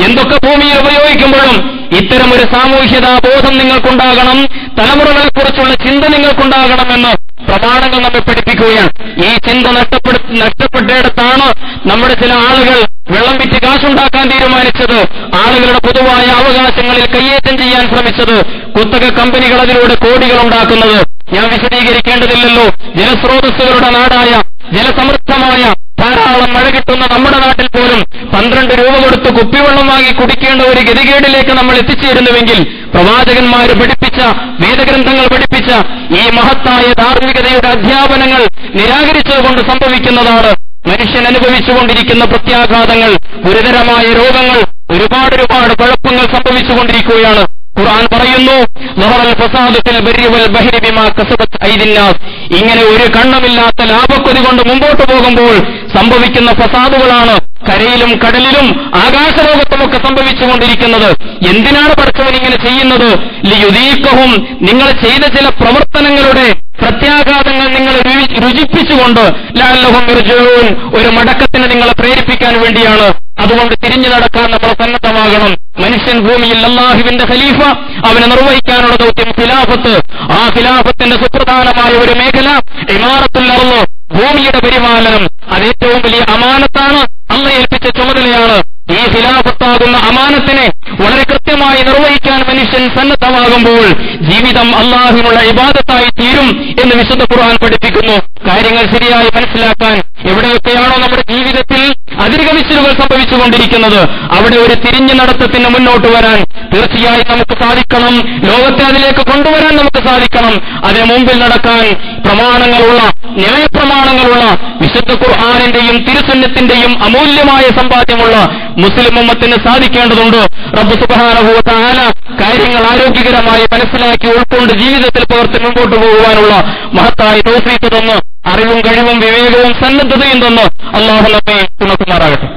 എന്തൊക്കെ ഭൂമിയിൽ ഉപയോഗിക്കുമ്പോഴും ഇത്തരം ഒരു സാമൂഹ്യതാ ബോധം നിങ്ങൾക്കുണ്ടാകണം, തലമുറകളെക്കുറിച്ചുള്ള ചിന്ത നിങ്ങൾക്കുണ്ടാകണമെന്ന് പ്രമാണങ്ങൾ നമ്മെ പഠിപ്പിക്കുകയാണ്. ഈ ചിന്ത നഷ്ടപ്പെട്ടിടത്താണ് നമ്മുടെ ചില ആളുകൾ വെള്ളം വിറ്റ് കാശുണ്ടാക്കാൻ തീരുമാനിച്ചത്, ആളുകളുടെ പൊതുവായ അവകാശങ്ങളിൽ കയ്യേറ്റം ചെയ്യാൻ ശ്രമിച്ചത്, കുത്തക കമ്പനികൾ അതിലൂടെ കോടികൾ ഉണ്ടാക്കുന്നത്. ഞാൻ വിശദീകരിക്കേണ്ടതില്ലല്ലോ. ജലസ്രോതസ്സുകളുടെ നാടായ, ജലസമൃദ്ധമായ, ധാരാളം മഴ കിട്ടുന്ന നമ്മുടെ നാട്ടിൽ പോലും 12 രൂപ കൊടുത്ത് കുപ്പിവെള്ളം വാങ്ങി കുടിക്കേണ്ട ഒരു ഗതികേടിലേക്ക് നമ്മൾ എത്തിച്ചേരുന്നുവെങ്കിൽ പ്രവാചകന്മാർ പഠിപ്പിച്ച, വേദഗ്രന്ഥങ്ങൾ പഠിപ്പിച്ച ഈ മഹത്തായ ധാർമ്മികതയുടെ അധ്യാപനങ്ങൾ നിരാകരിച്ചതുകൊണ്ട് സംഭവിക്കുന്നതാണ് മനുഷ്യൻ അനുഭവിച്ചുകൊണ്ടിരിക്കുന്ന പ്രത്യാഘാതങ്ങൾ. ഗുരുതരമായ രോഗങ്ങൾ, ഒരുപാട് കുഴപ്പങ്ങൾ സംഭവിച്ചുകൊണ്ടിരിക്കുകയാണ്. ഖുർആൻ പറയുന്നു, ളഹറൽ ഫസാദു ഫിൽ ബർരി വൽ ബഹരി ബിമാ കസബത് ഐദിന്നാസ്. ഇങ്ങനെ ഒരു കണ്ണമില്ലാത്ത ലാഭക്കൊതി കൊണ്ട് മുമ്പോട്ട് പോകുമ്പോൾ സംഭവിക്കുന്ന ഫസാദുകളാണ് കരയിലും കടലിലും ആകാശലോകത്തുമൊക്കെ സംഭവിച്ചുകൊണ്ടിരിക്കുന്നത്. എന്തിനാണ് പടച്ചവൻ ഇങ്ങനെ ചെയ്യുന്നത്? ലിയുദീഖഹും, നിങ്ങൾ ചെയ്ത ചില പ്രവർത്തനങ്ങളുടെ പ്രത്യാഘാതങ്ങൾ നിങ്ങൾ രുചിപ്പിച്ചുകൊണ്ട്, ലഅല്ലഹും യർജിഊൻ, ഒരു മടക്കത്തിന് നിങ്ങളെ പ്രേരിപ്പിക്കാൻ വേണ്ടിയാണ്. അതുകൊണ്ട് തിരിഞ്ഞു നടക്കാൻ നമ്മൾ സന്നദ്ധമാകണം. മനുഷ്യൻ ഭൂമിയിൽ അല്ലാഹുവിന്റെ ഖലീഫ, അവനെ നിർവഹിക്കാനുള്ള ദൗത്യം ഖിലാഫത്ത്. ആ ഖിലാഫത്തിന്റെ സുപ്രധാനമായ ഒരു മേഖല ഇമാറത്തുൽ അർള്, ഭൂമിയുടെ പരിപാലനം. അത് ഏറ്റവും വലിയ അമാനത്താണ്, അള്ളാഹു ഏൽപ്പിച്ച ചുമതലയാണ്. ഈ ഖിലാഫത്താകുന്ന അമാനത്തിനെ വളരെ കൃത്യമായി നിർവഹിക്കാൻ മനുഷ്യൻ സന്നദ്ധമാകുമ്പോൾ ജീവിതം അള്ളാഹുവിനുള്ള ഇബാദത്തായി തീരും എന്ന് വിശുദ്ധ ഖുർആൻ പഠിപ്പിക്കുന്നു. കാര്യങ്ങൾ ശരിയായി മനസ്സിലാക്കാൻ എവിടെയൊക്കെയാണോ നമ്മുടെ ജീവിതത്തിൽ അതിർഗമിച്ചിലുകൾ സംഭവിച്ചുകൊണ്ടിരിക്കുന്നത്, അവിടെ ഒരു തിരിഞ്ഞു നടത്തത്തിന് മുന്നോട്ട് വരാൻ തീർച്ചയായും നമുക്ക് സാധിക്കണം. ലോകത്തെ അതിലേക്ക് കൊണ്ടുവരാൻ നമുക്ക് സാധിക്കണം. അതിന് മുമ്പിൽ നടക്കാൻ പ്രമാണങ്ങളുള്ള, ന്യായപ്രമാണങ്ങളുള്ള, വിശുദ്ധ ഖുർആനിന്റെയും തിരുസുന്നത്തിന്റെയും അമൂല്യമായ സമ്പാദ്യമുള്ള മുസ്ലിം ഉമ്മത്തിന് സാധിക്കേണ്ടതുണ്ട്. റബ്ബ് സുബ്ഹാനഹു വ തആല കാര്യങ്ങൾ ആരോഗ്യകരമായി മനസ്സിലാക്കി ഉൾക്കൊണ്ട് ജീവിതത്തിൽ പകർത്തി മുമ്പോട്ട് പോകുവാനുള്ള മഹത്തായ തൗഫീഖ് തന്ന്, അറിവും കഴിവും വിവേകവും സന്നദ്ധതയും തന്ന് അല്ലാഹു നമ്മെ തുണക്കുമാറാകട്ടെ.